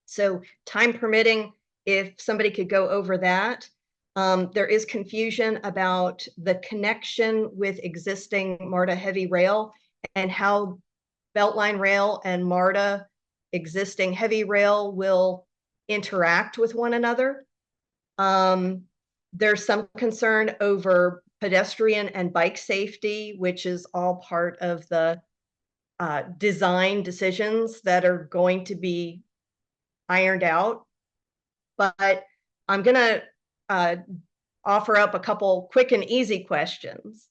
So time permitting, if somebody could go over that. There is confusion about the connection with existing MARTA heavy rail and how BeltLine Rail and MARTA existing heavy rail will interact with one another. There's some concern over pedestrian and bike safety, which is all part of the design decisions that are going to be ironed out. But I'm going to offer up a couple quick and easy questions.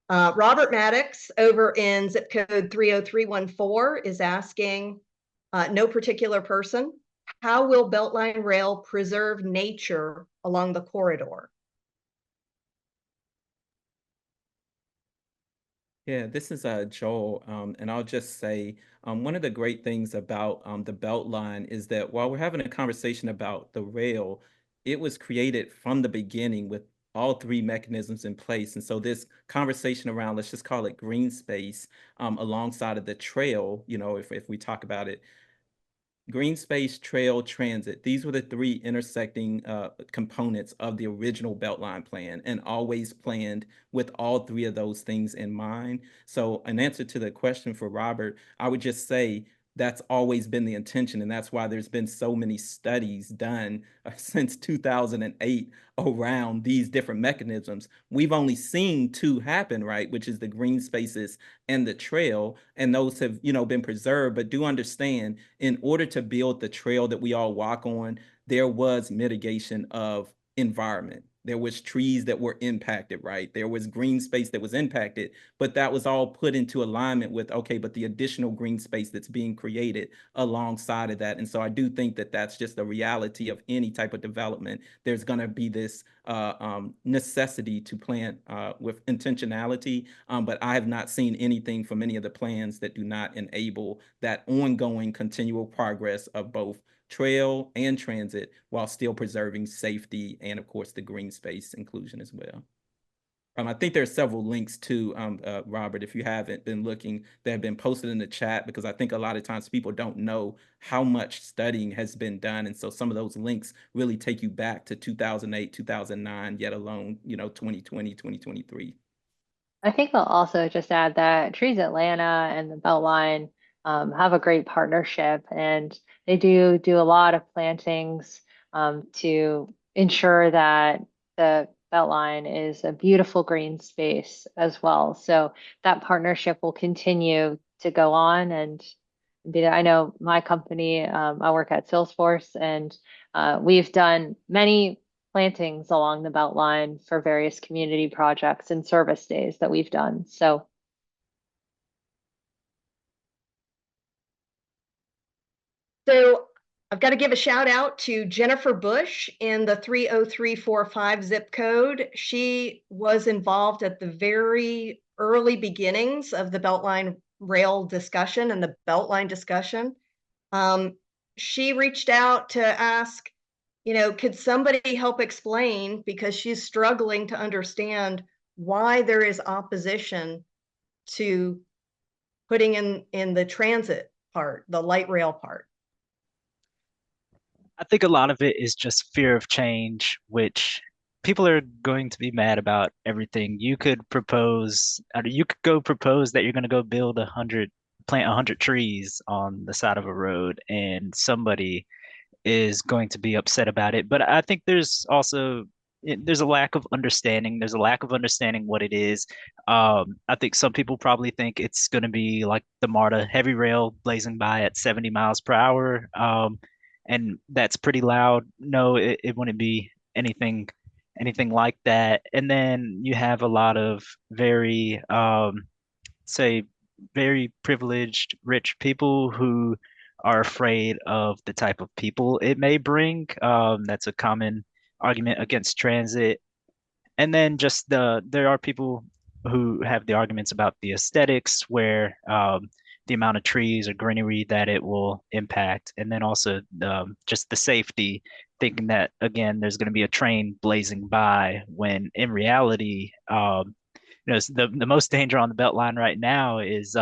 Robert Maddox over in zip code 30314 is asking, no particular person, how will BeltLine Rail preserve nature along the corridor? Yeah, this is Joel, and I'll just say one of the great things about the Beltline is that while we're having a conversation about the rail, it was created from the beginning with all three mechanisms in place. And so this conversation around, let's just call it green space, alongside of the trail, if we talk about it, green space, trail, transit. These were the three intersecting components of the original Beltline plan, and always planned with all three of those things in mind. So in answer to the question for Robert, I would just say that's always been the intention. And that's why there's been so many studies done since 2008 around these different mechanisms. We've only seen two happen, right? Which is the green spaces and the trail. And those have, been preserved. But do understand, in order to build the trail that we all walk on, there was mitigation of environment. There was trees that were impacted, right? There was green space that was impacted, but that was all put into alignment with, okay, but the additional green space that's being created alongside of that. And so I do think that that's just the reality of any type of development. There's going to be this necessity to plan with intentionality, but I have not seen anything from any of the plans that do not enable that ongoing continual progress of both trail and transit while still preserving safety and, of course, the green space inclusion as well. I think there are several links too, Robert, if you haven't been looking, that have been posted in the chat, because I think a lot of times people don't know how much studying has been done. And so some of those links really take you back to 2008, 2009, yet alone, 2020, 2023. I think I'll also just add that Trees Atlanta and the Beltline have a great partnership, and they do a lot of plantings to ensure that the Beltline is a beautiful green space as well. So that partnership will continue to go on, and be there. I know my company, I work at Salesforce, and we've done many plantings along the BeltLine for various community projects and service days that we've done. So I've got to give a shout out to Jennifer Bush in the 30345 zip code. She was involved at the very early beginnings of the BeltLine Rail discussion and the BeltLine discussion. She reached out to ask, could somebody help explain, because she's struggling to understand why there is opposition to putting in the transit part, the light rail part. I think a lot of it is just fear of change, which people are going to be mad about everything. You could propose, you could go propose that you're going to go plant 100 trees on the side of a road, and somebody is going to be upset about it. But I think there's also there's a lack of understanding. There's a lack of understanding what it is. I think some people probably think it's going to be like the MARTA heavy rail blazing by at 70 miles per hour. And that's pretty loud. No, it wouldn't be anything like that. And then you have a lot of very say very privileged rich people who are afraid of the type of people it may bring. That's a common argument against transit. And then just there are people who have the arguments about the aesthetics, where the amount of trees or greenery that it will impact, and then also just the safety, thinking that again there's going to be a train blazing by, when in reality, the most danger on the BeltLine right now is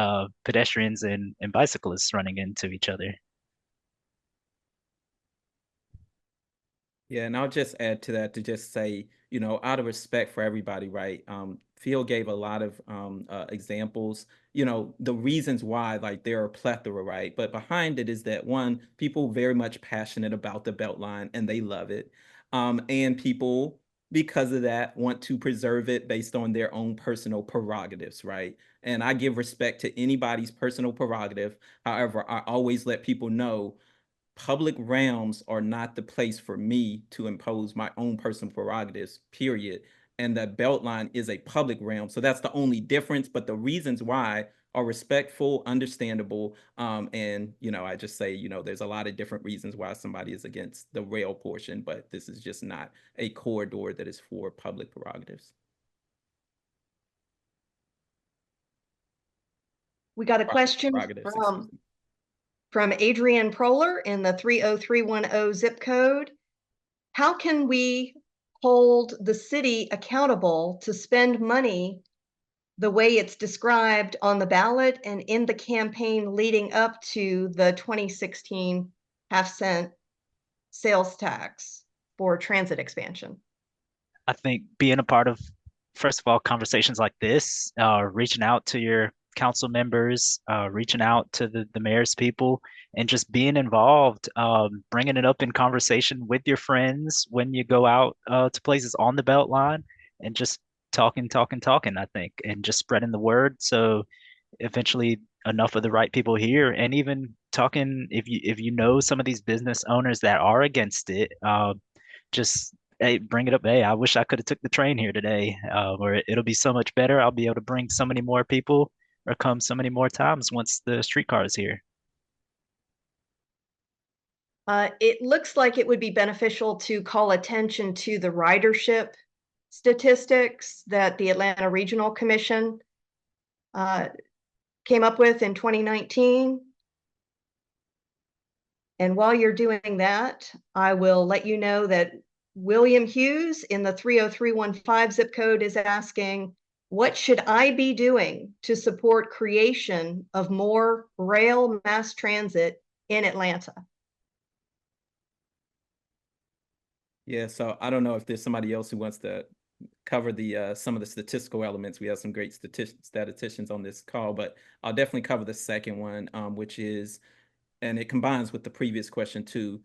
pedestrians and bicyclists running into each other. Yeah, and I'll just add to that to just say, out of respect for everybody, right? Phil gave a lot of examples, the reasons why, like there are a plethora, right? But behind it is that, one, people very much passionate about the BeltLine and they love it. And people, because of that, want to preserve it based on their own personal prerogatives, right? And I give respect to anybody's personal prerogative. However, I always let people know public realms are not the place for me to impose my own personal prerogatives, period. And that BeltLine is a public realm. So that's the only difference. But the reasons why are respectful, understandable. And, I just say, there's a lot of different reasons why somebody is against the rail portion, but this is just not a corridor that is for public prerogatives. We got a question from Adrienne Proler in the 30310 zip code. How can we hold the city accountable to spend money the way it's described on the ballot and in the campaign leading up to the 2016 half-cent sales tax for transit expansion? I think being a part of, first of all, conversations like this, reaching out to your council members, reaching out to the mayor's people, and just being involved, bringing it up in conversation with your friends when you go out to places on the BeltLine, and just talking, I think, and just spreading the word. So eventually enough of the right people here, and even talking, if you know some of these business owners that are against it, just hey, bring it up. Hey, I wish I could have took the train here today, or it'll be so much better. I'll be able to bring so many more people, or come so many more times once the streetcar is here. It looks like it would be beneficial to call attention to the ridership statistics that the Atlanta Regional Commission came up with in 2019. And while you're doing that, I will let you know that William Hughes in the 30315 zip code is asking, what should I be doing to support creation of more rail mass transit in Atlanta? Yeah, so I don't know if there's somebody else who wants to cover the some of the statistical elements. We have some great statisticians on this call, but I'll definitely cover the second one, which is, and it combines with the previous question too.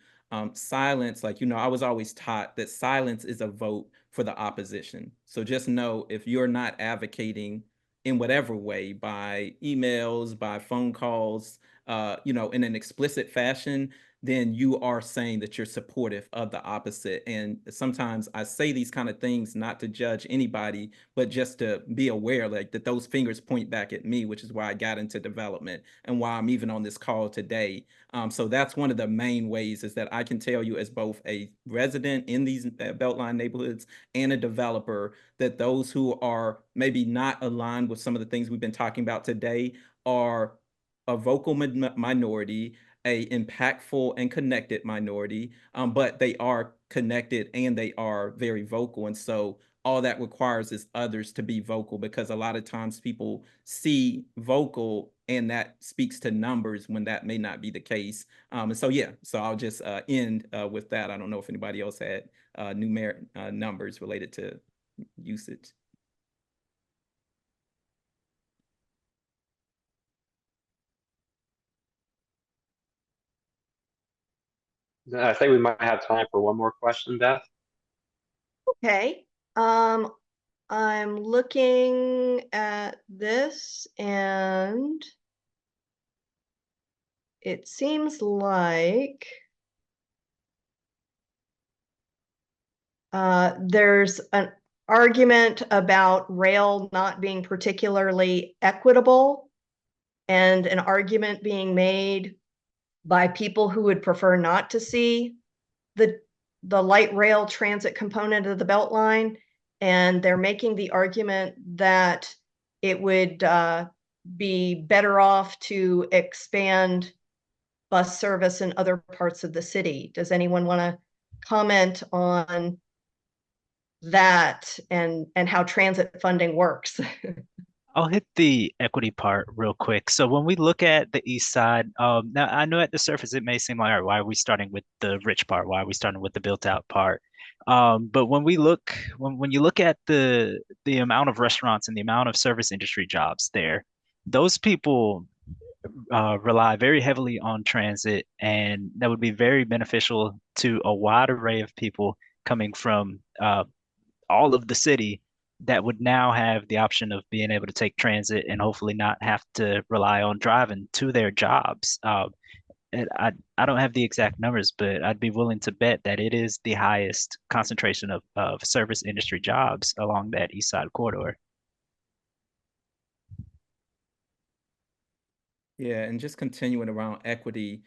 Silence, I was always taught that silence is a vote for the opposition. So just know, if you're not advocating in whatever way, by emails, by phone calls, in an explicit fashion, then you are saying that you're supportive of the opposite. And sometimes I say these kind of things not to judge anybody, but just to be aware, like, that those fingers point back at me, which is why I got into development and why I'm even on this call today. So that's one of the main ways, is that I can tell you, as both a resident in these Beltline neighborhoods and a developer, that those who are maybe not aligned with some of the things we've been talking about today are a vocal minority, a impactful and connected minority, but they are connected and they are very vocal. And so all that requires is others to be vocal, because a lot of times people see vocal and that speaks to numbers when that may not be the case. And so, yeah, so I'll just end with that. I don't know if anybody else had numeric numbers related to usage. I think we might have time for one more question, Beth. Okay. I'm looking at this, and it seems like there's an argument about rail not being particularly equitable, and an argument being made by people who would prefer not to see the light rail transit component of the Beltline. And they're making the argument that it would be better off to expand bus service in other parts of the city. Does anyone want to comment on that and how transit funding works? I'll hit the equity part real quick. So when we look at the east side, now I know at the surface it may seem like, all right, why are we starting with the rich part? Why are we starting with the built out part? But when we look, when you look at the amount of restaurants and the amount of service industry jobs there, those people rely very heavily on transit, and that would be very beneficial to a wide array of people coming from all of the city that would now have the option of being able to take transit and hopefully not have to rely on driving to their jobs. And I don't have the exact numbers, but I'd be willing to bet that it is the highest concentration of service industry jobs along that east side corridor. Yeah, and just continuing around equity,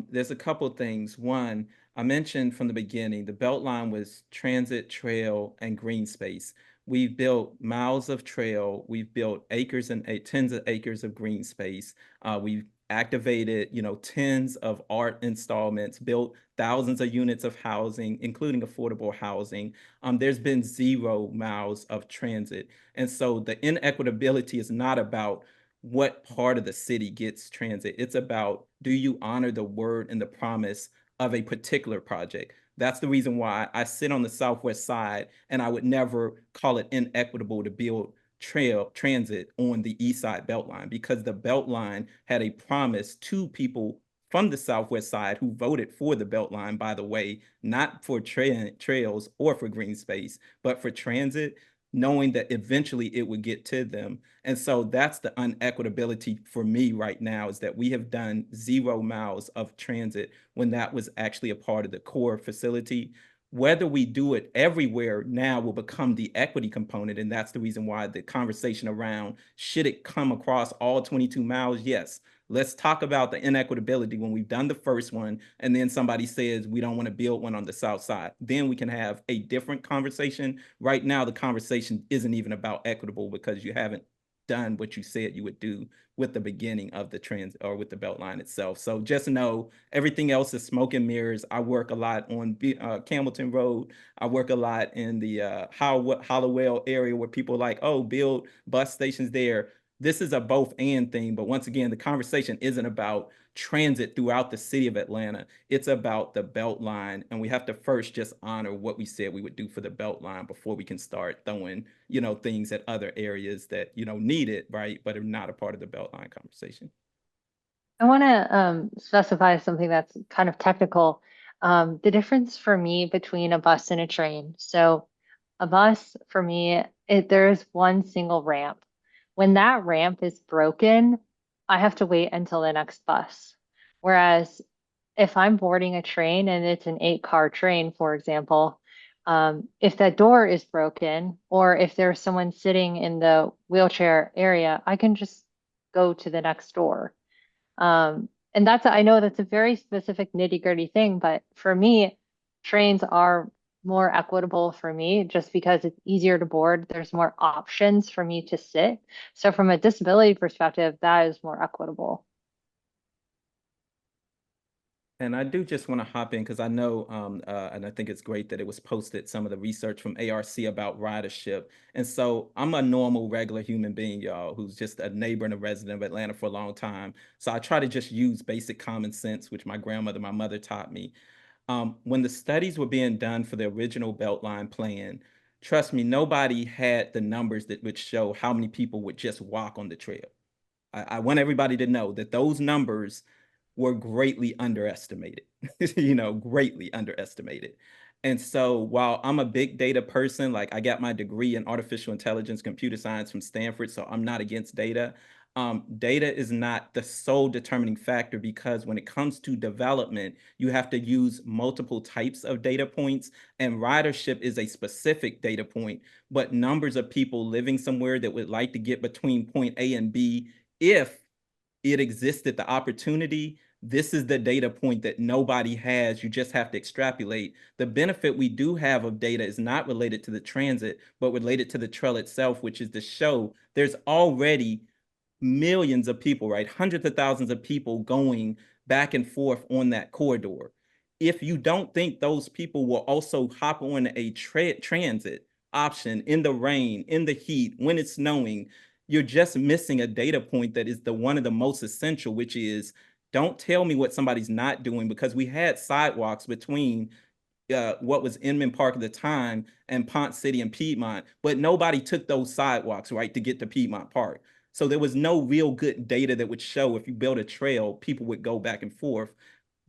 there's a couple of things. One, I mentioned from the beginning, the Beltline was transit, trail, and green space. We've built miles of trail. We've built acres and tens of acres of green space. We've activated, tens of art installments, built thousands of units of housing, including affordable housing. There's been 0 miles of transit. And so the inequitability is not about what part of the city gets transit. It's about, do you honor the word and the promise of a particular project? That's the reason why I sit on the southwest side, and I would never call it inequitable to build transit on the east side Beltline, because the Beltline had a promise to people from the southwest side who voted for the Beltline, by the way, not for trails or for green space, but for transit, knowing that eventually it would get to them. And so that's the unequitability for me right now, is that we have done 0 miles of transit when that was actually a part of the core facility. Whether we do it everywhere now will become the equity component. And that's the reason why the conversation around, should it come across all 22 miles? Yes. Let's talk about the inequitability when we've done the first one, and then somebody says we don't want to build one on the south side. Then we can have a different conversation. Right now, the conversation isn't even about equitable, because you haven't done what you said you would do with the beginning of the transit or with the Beltline itself. So just know everything else is smoke and mirrors. I work a lot on Campbellton Road. I work a lot in the Hollowell area, where people are like, oh, build bus stations there. This is a both and thing. But once again, the conversation isn't about transit throughout the city of Atlanta. It's about the Beltline. And we have to first just honor what we said we would do for the Beltline before we can start throwing, things at other areas that, need it, right, but are not a part of the Beltline conversation. I want to specify something that's kind of technical. The difference for me between a bus and a train. So a bus, for me, there is one single ramp. When that ramp is broken, I have to wait until the next bus. Whereas if I'm boarding a train and it's an 8-car train, for example, if that door is broken or if there's someone sitting in the wheelchair area, I can just go to the next door. And I know that's a very specific nitty-gritty thing, but for me, trains are more equitable for me just because it's easier to board. There's more options for me to sit. So from a disability perspective, that is more equitable. And I do just want to hop in because I know, and I think it's great that it was posted, some of the research from ARC about ridership. And so I'm a normal, regular human being, y'all, who's just a neighbor and a resident of Atlanta for a long time. So I try to just use basic common sense, which my grandmother, my mother taught me. When the studies were being done for the original Beltline plan, trust me, nobody had the numbers that would show how many people would just walk on the trail. I want everybody to know that those numbers were greatly underestimated, greatly underestimated. And so while I'm a big data person, like I got my degree in artificial intelligence, computer science from Stanford, so I'm not against data. Data is not the sole determining factor because when it comes to development, you have to use multiple types of data points, and ridership is a specific data point, but numbers of people living somewhere that would like to get between point A and B, if it existed the opportunity, this is the data point that nobody has. You just have to extrapolate. The benefit we do have of data is not related to the transit, but related to the trail itself, which is to show there's already millions of people, right? Hundreds of thousands of people going back and forth on that corridor. If you don't think those people will also hop on a transit option in the rain, in the heat, when it's snowing, you're just missing a data point that is the one of the most essential, which is don't tell me what somebody's not doing, because we had sidewalks between what was Inman Park at the time and Ponce City and Piedmont, but nobody took those sidewalks, right, to get to Piedmont Park. So there was no real good data that would show if you built a trail, people would go back and forth.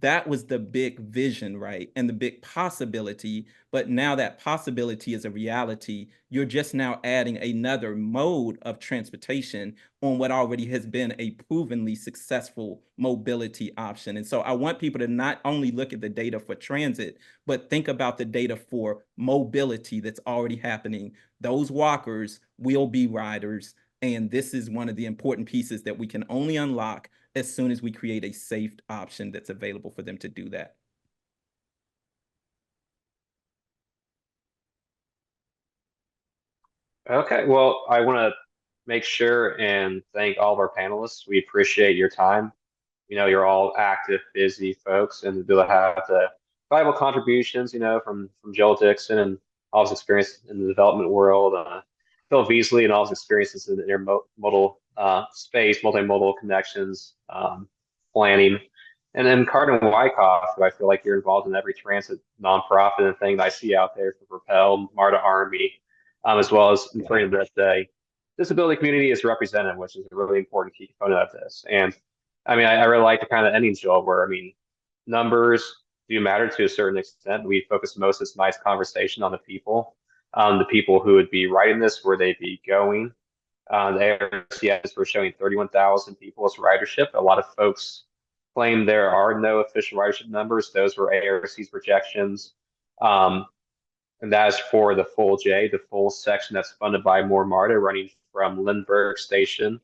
That was the big vision, right? And the big possibility. But now that possibility is a reality. You're just now adding another mode of transportation on what already has been a provenly successful mobility option. And so I want people to not only look at the data for transit, but think about the data for mobility that's already happening. Those walkers will be riders. And this is one of the important pieces that we can only unlock as soon as we create a safe option that's available for them to do that. Okay, well, I want to make sure and thank all of our panelists. We appreciate your time. You're all active, busy folks, and to be able to have the valuable contributions, from Joel Dixon and all his experience in the development world, Phil Veasley and all his experiences in the intermodal space, multimodal connections, planning, and then Carden Wyckoff, who I feel like you're involved in every transit nonprofit and thing that I see out there for Propel, MARTA Army, as well as ensuring that the disability community is represented, which is a really important key component of this. And I mean, I really like the kind of ending, Joel, where, numbers do matter to a certain extent. We focus most of this nice conversation on the people who would be writing this, where they'd be going. The ARCS were showing 31,000 people as ridership. A lot of folks claim there are no official ridership numbers. Those were ARC's projections. And that is for the full J, the full section that's funded by Moore MARTA, running from Lindbergh Station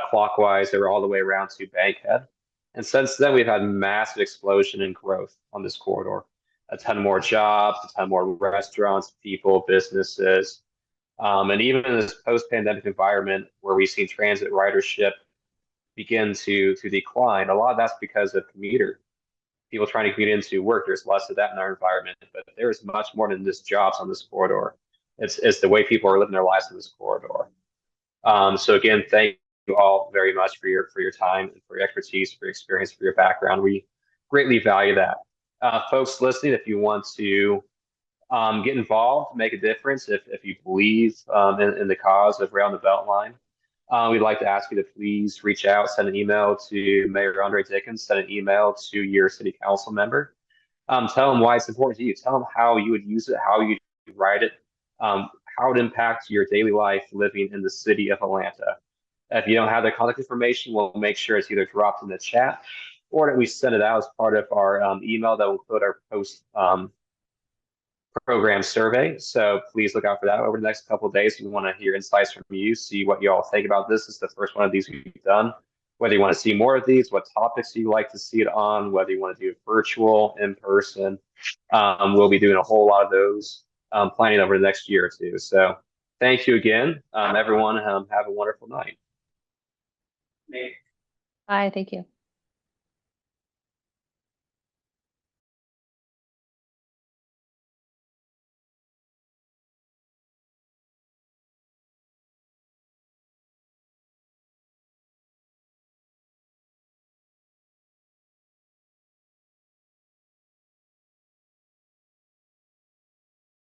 clockwise. They were all the way around to Bankhead. And since then, we've had massive explosion in growth on this corridor. A ton more jobs, a ton more restaurants, people, businesses. And even in this post-pandemic environment where we've seen transit ridership begin to decline, a lot of that's because of people trying to commute into work. There's less of that in our environment, but there's much more than just jobs on this corridor. It's the way people are living their lives in this corridor. So again, thank you all very much for your time and for your expertise, for your experience, for your background. We greatly value that. Folks listening, if you want to get involved, make a difference, if you believe in the cause of Rail on the Beltline, we'd like to ask you to please reach out, send an email to Mayor Andre Dickens, send an email to your city council member. Tell them why it's important to you. Tell them how you would use it, how you write it, how it impacts your daily life living in the city of Atlanta. If you don't have their contact information, we'll make sure it's either dropped in the chat or that we send it out as part of our email that will include our post program survey. So please look out for that over the next couple of days. We want to hear insights from you, see what you all think about this. This is the first one of these we've done. Whether you want to see more of these, what topics you like to see it on, whether you want to do it virtual, in person. We'll be doing a whole lot of those planning over the next year or two. So thank you again, everyone. Have a wonderful night. Bye, thank you.